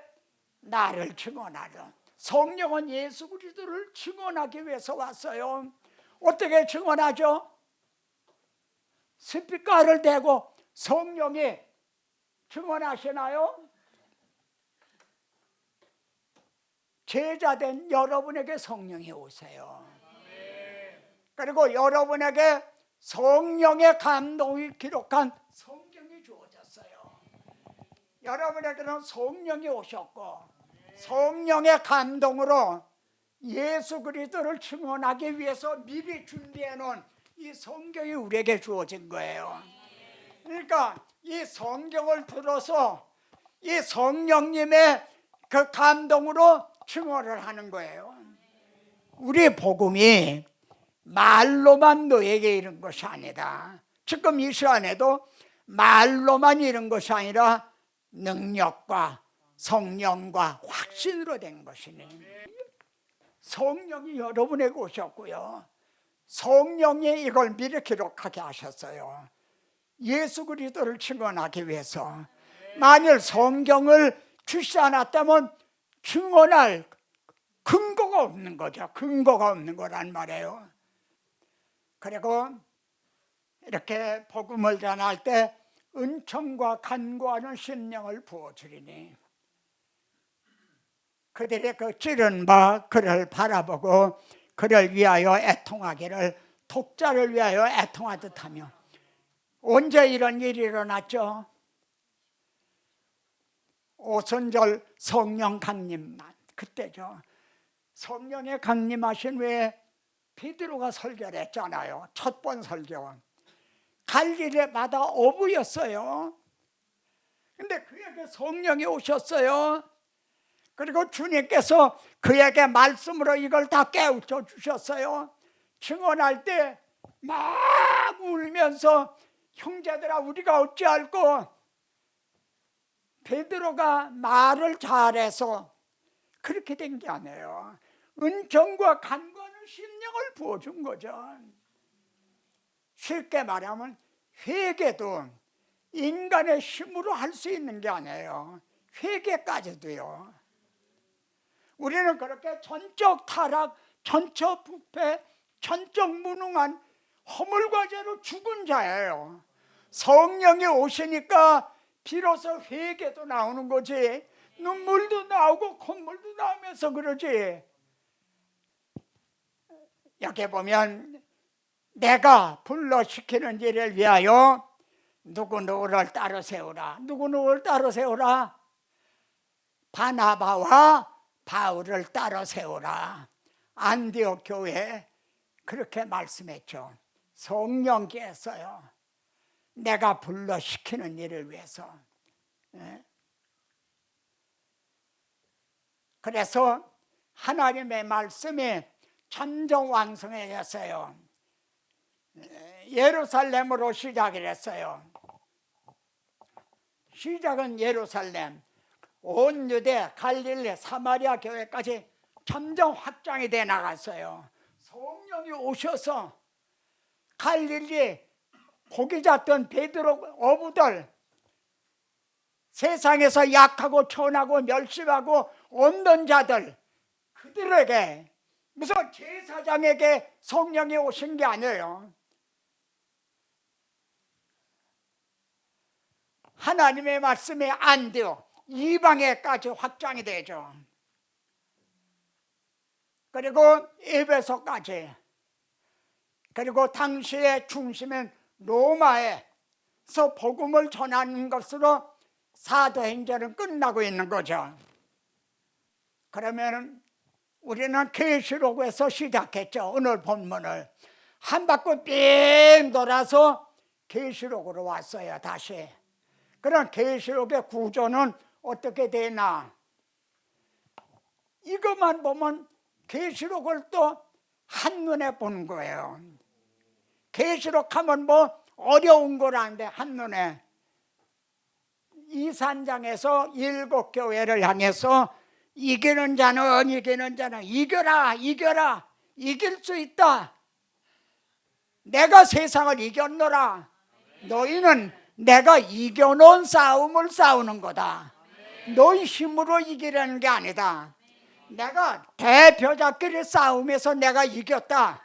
나를 증언하라. 성령은 예수 그리스도를 증언하기 위해서 왔어요. 어떻게 증언하죠? 스피커를 대고 성령이 증언하시나요? 제자된 여러분에게 성령이 오세요. 그리고 여러분에게 성령의 감동이 기록한 성경이 주어졌어요. 여러분에게는 성령이 오셨고, 성령의 감동으로 예수 그리스도를 증언하기 위해서 미리 준비해 놓은 이 성경이 우리에게 주어진 거예요. 그러니까 이 성경을 들어서 이 성령님의 그 감동으로 증언을 하는 거예요. 우리 복음이 말로만 너에게 이른 것이 아니다. 지금 이 시간에도 말로만 이른 것이 아니라 능력과 성령과 확신으로 된 것이니, 성령이 여러분에게 오셨고요, 성령이 이걸 미리 기록하게 하셨어요. 예수 그리스도를 증언하기 위해서. 만일 성경을 주시지 않았다면 증언할 근거가 없는 거죠. 근거가 없는 거란 말이에요. 그리고 이렇게 복음을 전할 때 은총과 간구하는 심령을 부어주리니 그들의 그 찌른 바 그를 바라보고 그를 위하여 애통하기를 독자를 위하여 애통하듯 하며. 언제 이런 일이 일어났죠? 오순절 성령 강림만 그때죠. 성령의 강림하신 후에 베드로가 설교를 했잖아요. 첫 번 설교. 갈릴리마다 어부였어요. 근데 그에게 성령이 오셨어요. 그리고 주님께서 그에게 말씀으로 이걸 다 깨우쳐 주셨어요. 증언할 때 막 울면서 형제들아 우리가 어찌할꼬. 베드로가 말을 잘해서 그렇게 된 게 아니에요. 은총과 간구하는 심령을 부어준 거죠. 쉽게 말하면 회개도 인간의 힘으로 할 수 있는 게 아니에요. 회개까지도요. 우리는 그렇게 전적 타락, 전적 부패, 전적 무능한 허물과 죄로 죽은 자예요. 성령이 오시니까 비로소 회개도 나오는 거지. 눈물도 나오고 콧물도 나오면서 그러지. 여기 보면 내가 불러시키는 일을 위하여 누구누구를 따로 세우라. 누구누구를 따로 세우라. 바나바와 바울을 따로 세우라. 안디옥 교회에 그렇게 말씀했죠. 성령께서요. 내가 불러시키는 일을 위해서. 그래서 하나님의 말씀이 천정왕성해졌어요. 예루살렘으로 시작을 했어요. 시작은 예루살렘, 온 유대, 갈릴리, 사마리아 교회까지 점점 확장이 돼 나갔어요. 성령이 오셔서 갈릴리 고기 잡던 베드로 어부들, 세상에서 약하고 천하고 멸시하고 없는 자들, 그들에게 무슨 제사장에게 성령이 오신 게 아니에요. 하나님의 말씀이 안디옥, 이방에까지 확장이 되죠. 그리고 에베소까지. 그리고 당시의 중심인 로마에서 복음을 전하는 것으로 사도행전은 끝나고 있는 거죠. 그러면 우리는 계시록에서 시작했죠. 오늘 본문을 한 바퀴 삥 돌아서 계시록으로 왔어요. 다시. 그럼 계시록의 구조는 어떻게 되나? 이것만 보면 계시록을 또 한눈에 보는 거예요. 계시록 하면 뭐 어려운 거라는데 한눈에. 이 산장에서 7교회를 향해서 이기는 자는 이겨라, 이겨라, 이길 수 있다. 내가 세상을 이겼노라. 너희는 내가 이겨놓은 싸움을 싸우는 거다. 너희 힘으로 이기려는 게 아니다. 내가 대표자끼리 싸움에서 내가 이겼다.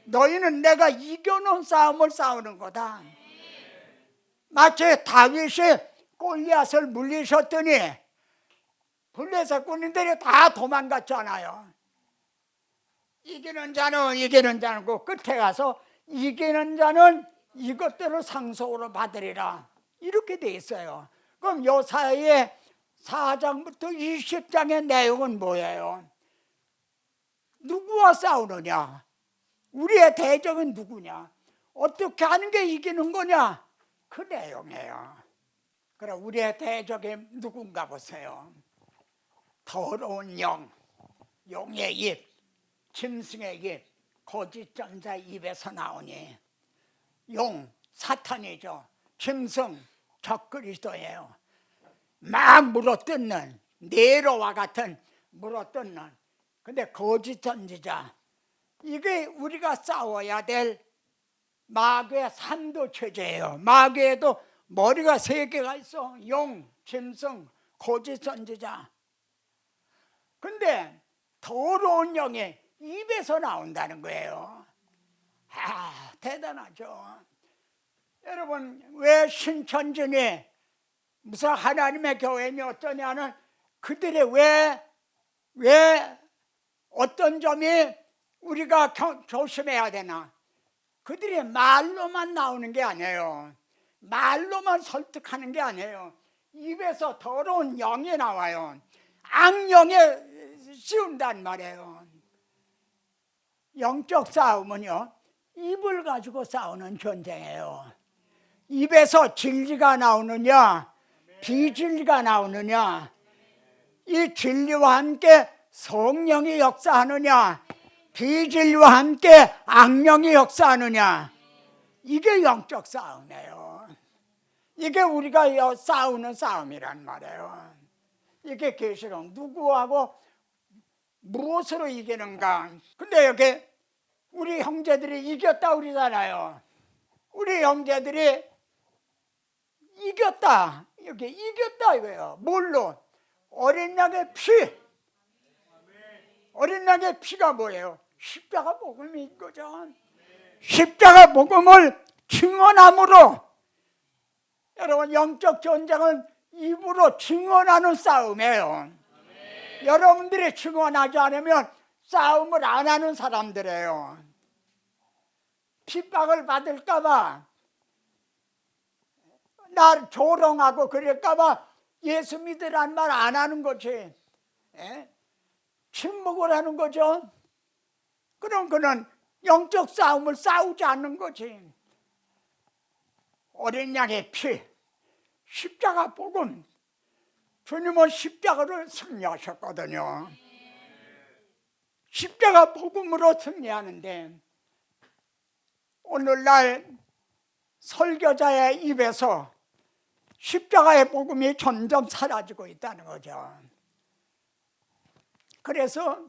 너희는 내가 이겨놓은 싸움을 싸우는 거다. 마치 다윗이 골리앗을 물리셨더니 블레셋 군인들이 다 도망갔잖아요. 이기는 자는 그 끝에 가서 이기는 자는 이것들을 상속으로 받으리라. 이렇게 돼 있어요. 그럼 요 사이에 4장부터 20장의 내용은 뭐예요? 누구와 싸우느냐? 우리의 대적은 누구냐? 어떻게 하는 게 이기는 거냐? 그 내용이에요. 그럼 우리의 대적이 누군가 보세요. 더러운 영, 용의 입, 짐승의 입, 거짓 전자 입에서 나오니 용, 사탄이죠. 짐승, 적그리스도예요. 막 물어뜯는 네로와 같은 물어뜯는. 근데 거짓 선지자, 이게 우리가 싸워야 될 마귀의 산도 체제예요. 마귀에도 머리가 세 개가 있어. 용, 짐승, 거짓 선지자. 근데 더러운 영이 입에서 나온다는 거예요. 대단하죠. 여러분, 왜 신천지니 무슨 하나님의 교회니 어쩌냐는 그들의 왜 어떤 점이 우리가 조심해야 되나? 그들이 말로만 나오는 게 아니에요. 말로만 설득하는 게 아니에요. 입에서 더러운 영이 나와요. 악령에 씌운단 말이에요. 영적 싸움은요, 입을 가지고 싸우는 전쟁이에요. 입에서 진리가 나오느냐, 비진리가 나오느냐, 이 진리와 함께 성령이 역사하느냐, 비진리와 함께 악령이 역사하느냐, 이게 영적 싸움이에요. 이게 우리가 싸우는 싸움이란 말이에요. 이게 계시록 누구하고 무엇으로 이기는가? 근데 여기 우리 형제들이 이겼다 그러잖아요. 우리 형제들이 이겼다, 여기 이겼다 이거예요. 뭘로? 어린 양의 피. 어린 양의 피가 뭐예요? 십자가 복음인 거죠. 십자가 복음을 증언함으로, 여러분, 영적 전쟁은 입으로 증언하는 싸움이에요. 여러분들이 증언하지 않으면 싸움을 안 하는 사람들이에요. 핍박을 받을까봐, 날 조롱하고 그럴까봐 예수 믿으란 말 안 하는 거지. 침묵을 하는 거죠. 그럼 그는 영적 싸움을 싸우지 않는 거지. 어린 양의 피, 십자가 복음. 주님은 십자가를 승리하셨거든요. 십자가 복음으로 승리하는데, 오늘날 설교자의 입에서 십자가의 복음이 점점 사라지고 있다는 거죠. 그래서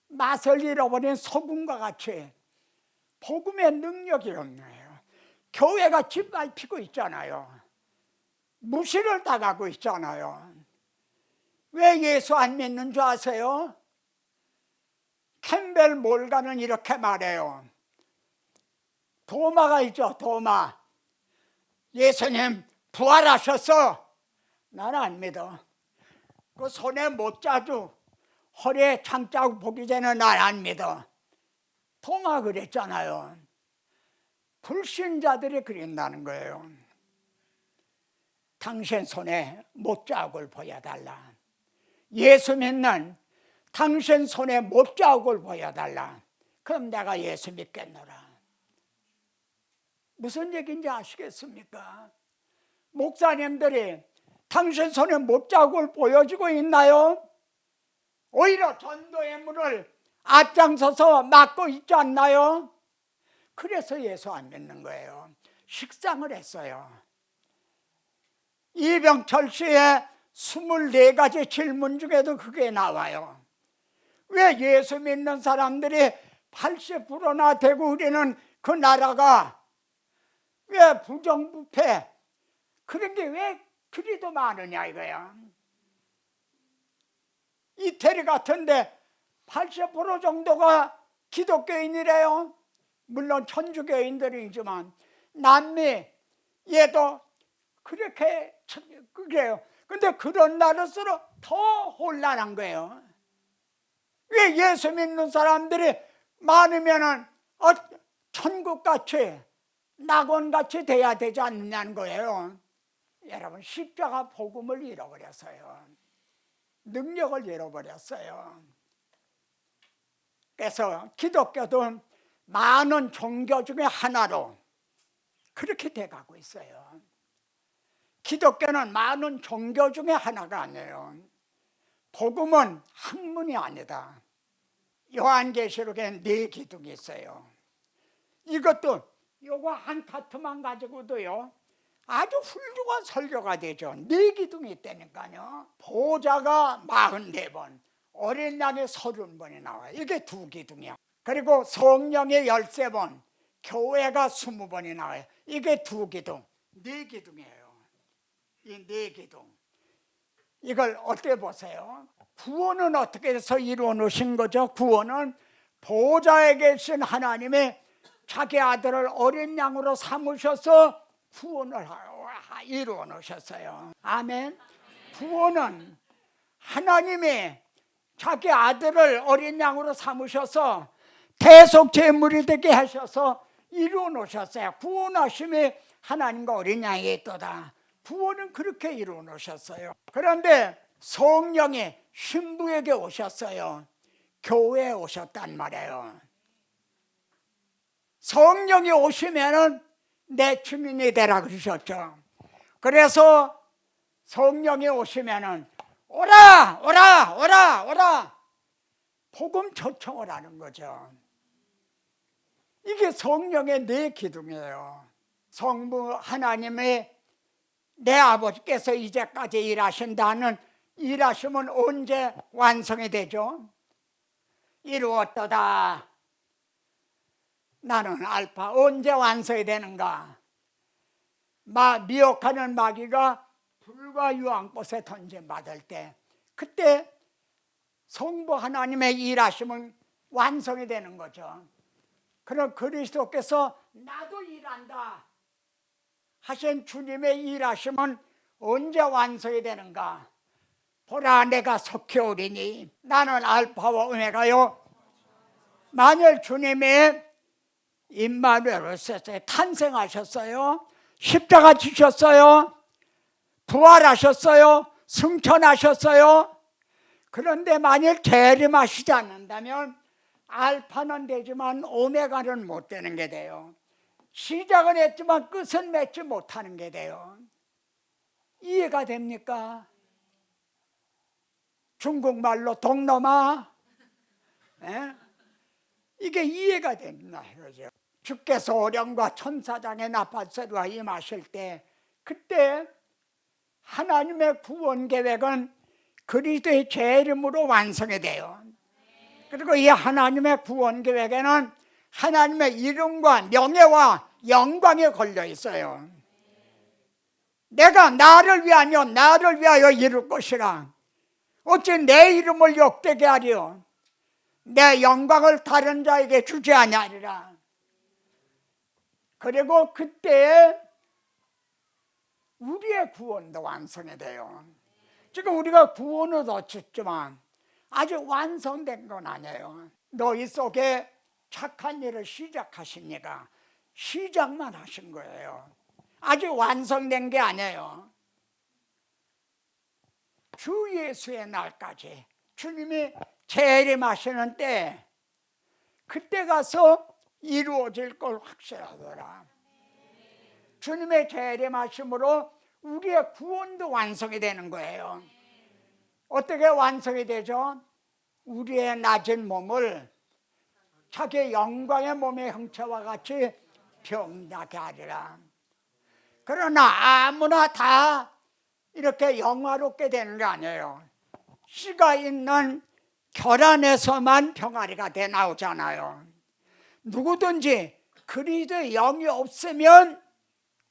맛을 잃어버린 소금과 같이 복음의 능력이 없는 거예요. 교회가 짓밟히고 있잖아요. 무시를 당하고 있잖아요. 왜 예수 안 믿는 줄 아세요? 캠벨 몰가는 이렇게 말해요. 도마가 있죠, 도마. 예수님 부활하셨어. 나는 안 믿어. 그 손에 못자주, 허리에 창자국 보기 전에 난 안 믿어. 도마 그랬잖아요. 불신자들이 그린다는 거예요. 당신 손에 못자국을 보여달라. 예수 믿는 당신 손에 못자국을 보여달라. 그럼 내가 예수 믿겠노라. 무슨 얘기인지 아시겠습니까? 목사님들이 당신 손에 못자국을 보여주고 있나요? 오히려 전도의 문을 앞장서서 막고 있지 않나요? 그래서 예수 안 믿는 거예요. 식상을 했어요. 이병철 씨의 24가지 질문 중에도 그게 나와요. 왜 예수 믿는 사람들이 80%나 되고 우리는 그 나라가 왜 부정부패, 그런 게 왜 그리도 많으냐 이거야. 이태리 같은데 80% 정도가 기독교인이래요. 물론 천주교인들이지만 남미 얘도 그렇게 그래요. 근데 그런 나라일수록 더 혼란한 거예요. 왜 예수 믿는 사람들이 많으면은 천국같이 낙원같이 돼야 되지 않느냐는 거예요. 여러분, 십자가 복음을 잃어버렸어요. 능력을 잃어버렸어요. 그래서 기독교도 많은 종교 중에 하나로 그렇게 돼가고 있어요. 기독교는 많은 종교 중에 하나가 아니에요. 복음은 학문이 아니다. 요한계시록에 4기둥이 있어요. 이것도 요거 한 타트만 가지고도요 아주 훌륭한 설교가 되죠. 4기둥이 있다니까요. 보좌가 44번, 어린 양이 30번이 나와요. 이게 2기둥이야. 그리고 성령이 13번, 교회가 20번이 나와요. 이게 2기둥, 4기둥이에요. 이 네 기둥. 이걸 어떻게 보세요? 구원은 어떻게 해서 이루어 놓으신 거죠? 구원은 보좌에 계신 하나님의 자기 아들을 어린 양으로 삼으셔서 구원을 이루어 놓으셨어요. 아멘. 구원은 하나님이 자기 아들을 어린 양으로 삼으셔서 대속 제물이 되게 하셔서 이루어 놓으셨어요. 구원하심이 하나님과 어린 양이 있도다. 구원은 그렇게 이루어 놓으셨어요. 그런데 성령이 신부에게 오셨어요. 교회에 오셨단 말이에요. 성령이 오시면은 내 주민이 되라 그러셨죠. 그래서 성령이 오시면은 오라 오라 오라 오라 복음 초청을 하는 거죠. 이게 성령의 네 기둥이에요. 성부 하나님의 내 아버지께서 이제까지 일하신다는 일하심은 언제 완성이 되죠? 이루었도다. 나는 알파. 언제 완성이 되는가? 미혹하는 마귀가 불과 유황꽃에 던져받을 때, 그때 성부 하나님의 일하심은 완성이 되는 거죠. 그럼 그리스도께서 나도 일한다 하신 주님의 일하심은 언제 완성이 되는가? 보라, 내가 속히 오리니 나는 알파와 오메가요. 만일 주님이 임마누엘을 썼어요. 탄생하셨어요. 십자가 지셨어요. 부활하셨어요. 승천하셨어요. 그런데 만일 재림하시지 않는다면 알파는 되지만 오메가는 못 되는 게 돼요. 시작은 했지만 끝은 맺지 못하는 게 돼요. 이해가 됩니까? 중국말로 동놈아, 이게 이해가 된다 이거죠. 주께서 오령과 천사장의 나팔소리와 임하실 때, 그때 하나님의 구원 계획은 그리스도의 재림으로 완성이 돼요. 그리고 이 하나님의 구원 계획에는 하나님의 이름과 명예와 영광이 걸려 있어요. 내가 나를 위하여 이룰 것이라. 어찌 내 이름을 욕되게 하리요? 내 영광을 다른 자에게 주지 아니하리라. 그리고 그때 우리의 구원도 완성이 돼요. 지금 우리가 구원을 얻었지만 아직 완성된 건 아니에요. 너희 속에 착한 일을 시작하십니까? 시작만 하신 거예요. 아직 완성된 게 아니에요. 주 예수의 날까지 주님이 재림하시는 때, 그때 가서 이루어질 걸 확실하더라. 주님의 재림하심으로 우리의 구원도 완성이 되는 거예요. 어떻게 완성이 되죠? 우리의 낮은 몸을 자기의 영광의 몸의 형체와 같이 병나게 하리라. 그러나 아무나 다 이렇게 영화롭게 되는 게 아니에요. 씨가 있는 결안에서만 병아리가 돼 나오잖아요. 누구든지 그리스도의 영이 없으면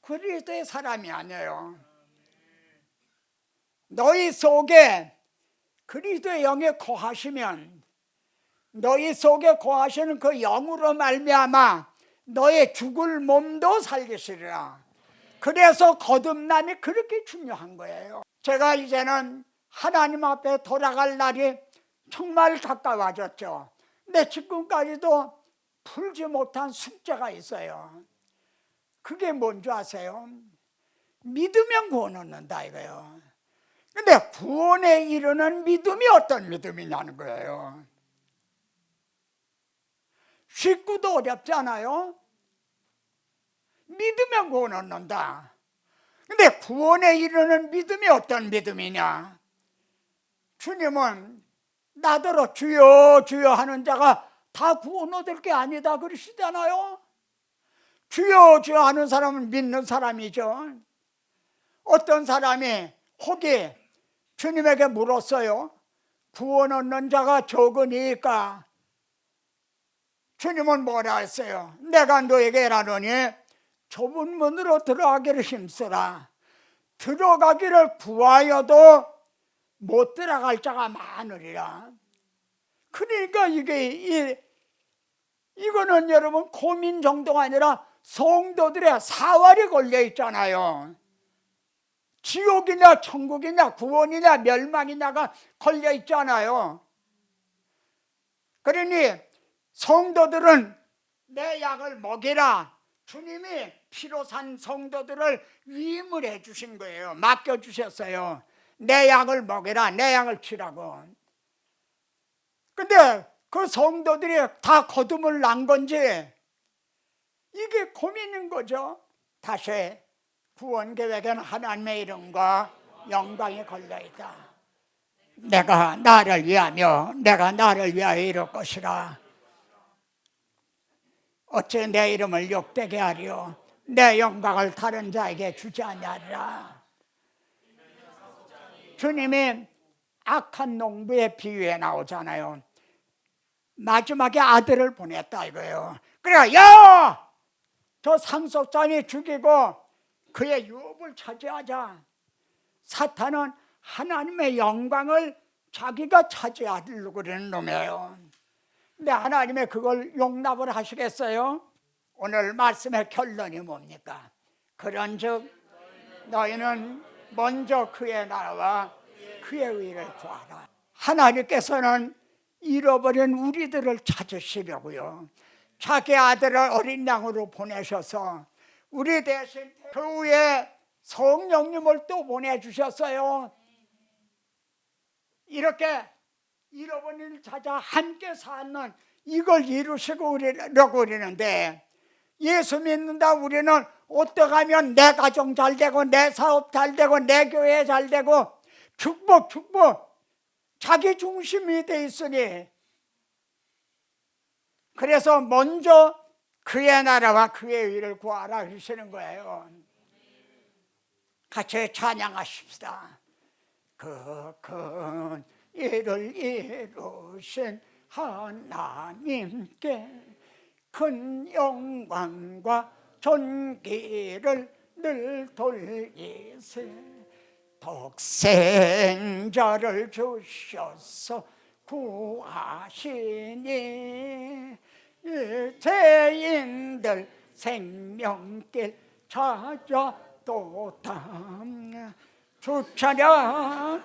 그리스도의 사람이 아니에요. 너희 속에 그리스도의 영이 거하시면, 너희 속에 거하시는 그 영으로 말미암아 너의 죽을 몸도 살리시리라. 그래서 거듭남이 그렇게 중요한 거예요. 제가 이제는 하나님 앞에 돌아갈 날이 정말 가까워졌죠. 근데 지금까지도 풀지 못한 숙제가 있어요. 그게 뭔지 아세요? 믿으면 구원 얻는다 이거예요. 근데 구원에 이르는 믿음이 어떤 믿음이냐는 거예요. 쉽고도 어렵지 않아요? 믿으면 구원 얻는다. 근데 구원에 이르는 믿음이 어떤 믿음이냐? 주님은 나더러 주여 주여 하는 자가 다 구원 얻을 게 아니다 그러시잖아요. 주여 주여 하는 사람은 믿는 사람이죠. 어떤 사람이 혹이 주님에게 물었어요. 구원 얻는 자가 적으니까. 주님은 뭐라 했어요? 내가 너에게 라노니 좁은 문으로 들어가기를 힘쓰라. 들어가기를 구하여도 못 들어갈 자가 많으리라. 그러니까 이거는 여러분 고민 정도가 아니라 성도들의 사활이 걸려 있잖아요. 지옥이냐 천국이냐 구원이냐 멸망이냐가 걸려 있잖아요. 그러니 성도들은 내 약을 먹이라. 주님이 피로 산 성도들을 위임을 해주신 거예요. 맡겨주셨어요. 내 약을 먹이라, 내 약을 치라고. 근데 그 성도들이 다 거듭을 난 건지 이게 고민인 거죠. 다시 구원 계획에는 하나님의 이름과 영광이 걸려 있다. 내가 나를 위하여 이룰 것이라. 어째 내 이름을 욕되게 하리요 내 영광을 다른 자에게 주지 아니하리라. 주님이 악한 농부의 비유에 나오잖아요. 마지막에 아들을 보냈다 이거예요. 그래, 야! 저 상속자니 죽이고 그의 유업을 차지하자. 사탄은 하나님의 영광을 자기가 차지하려고 그러는 놈이에요. 근데 하나님의 그걸 용납을 하시겠어요? 오늘 말씀의 결론이 뭡니까? 그런즉 너희는 먼저 그의 나라와 그의 의를 구하라. 하나님께서는 잃어버린 우리들을 찾으시려고요, 자기 아들을 어린 양으로 보내셔서 우리 대신 그 후에 성령님을 또 보내주셨어요. 이렇게 잃어버린 일 찾아 함께 사는 이걸 이루시고 우리려고 그러는데, 예수 믿는다 우리는 어떻게 하면 내 가정 잘 되고 내 사업 잘 되고 내 교회 잘 되고 축복 자기 중심이 돼 있으니, 그래서 먼저 그의 나라와 그의 의를 구하라 그러시는 거예요. 같이 찬양하십시다. 그 큰 일을 이루신 하나님께 큰 영광과 존귀를 늘 돌리세. 독생자를 주셔서 구하시니 죄인들 생명길 찾아도다. 주차냐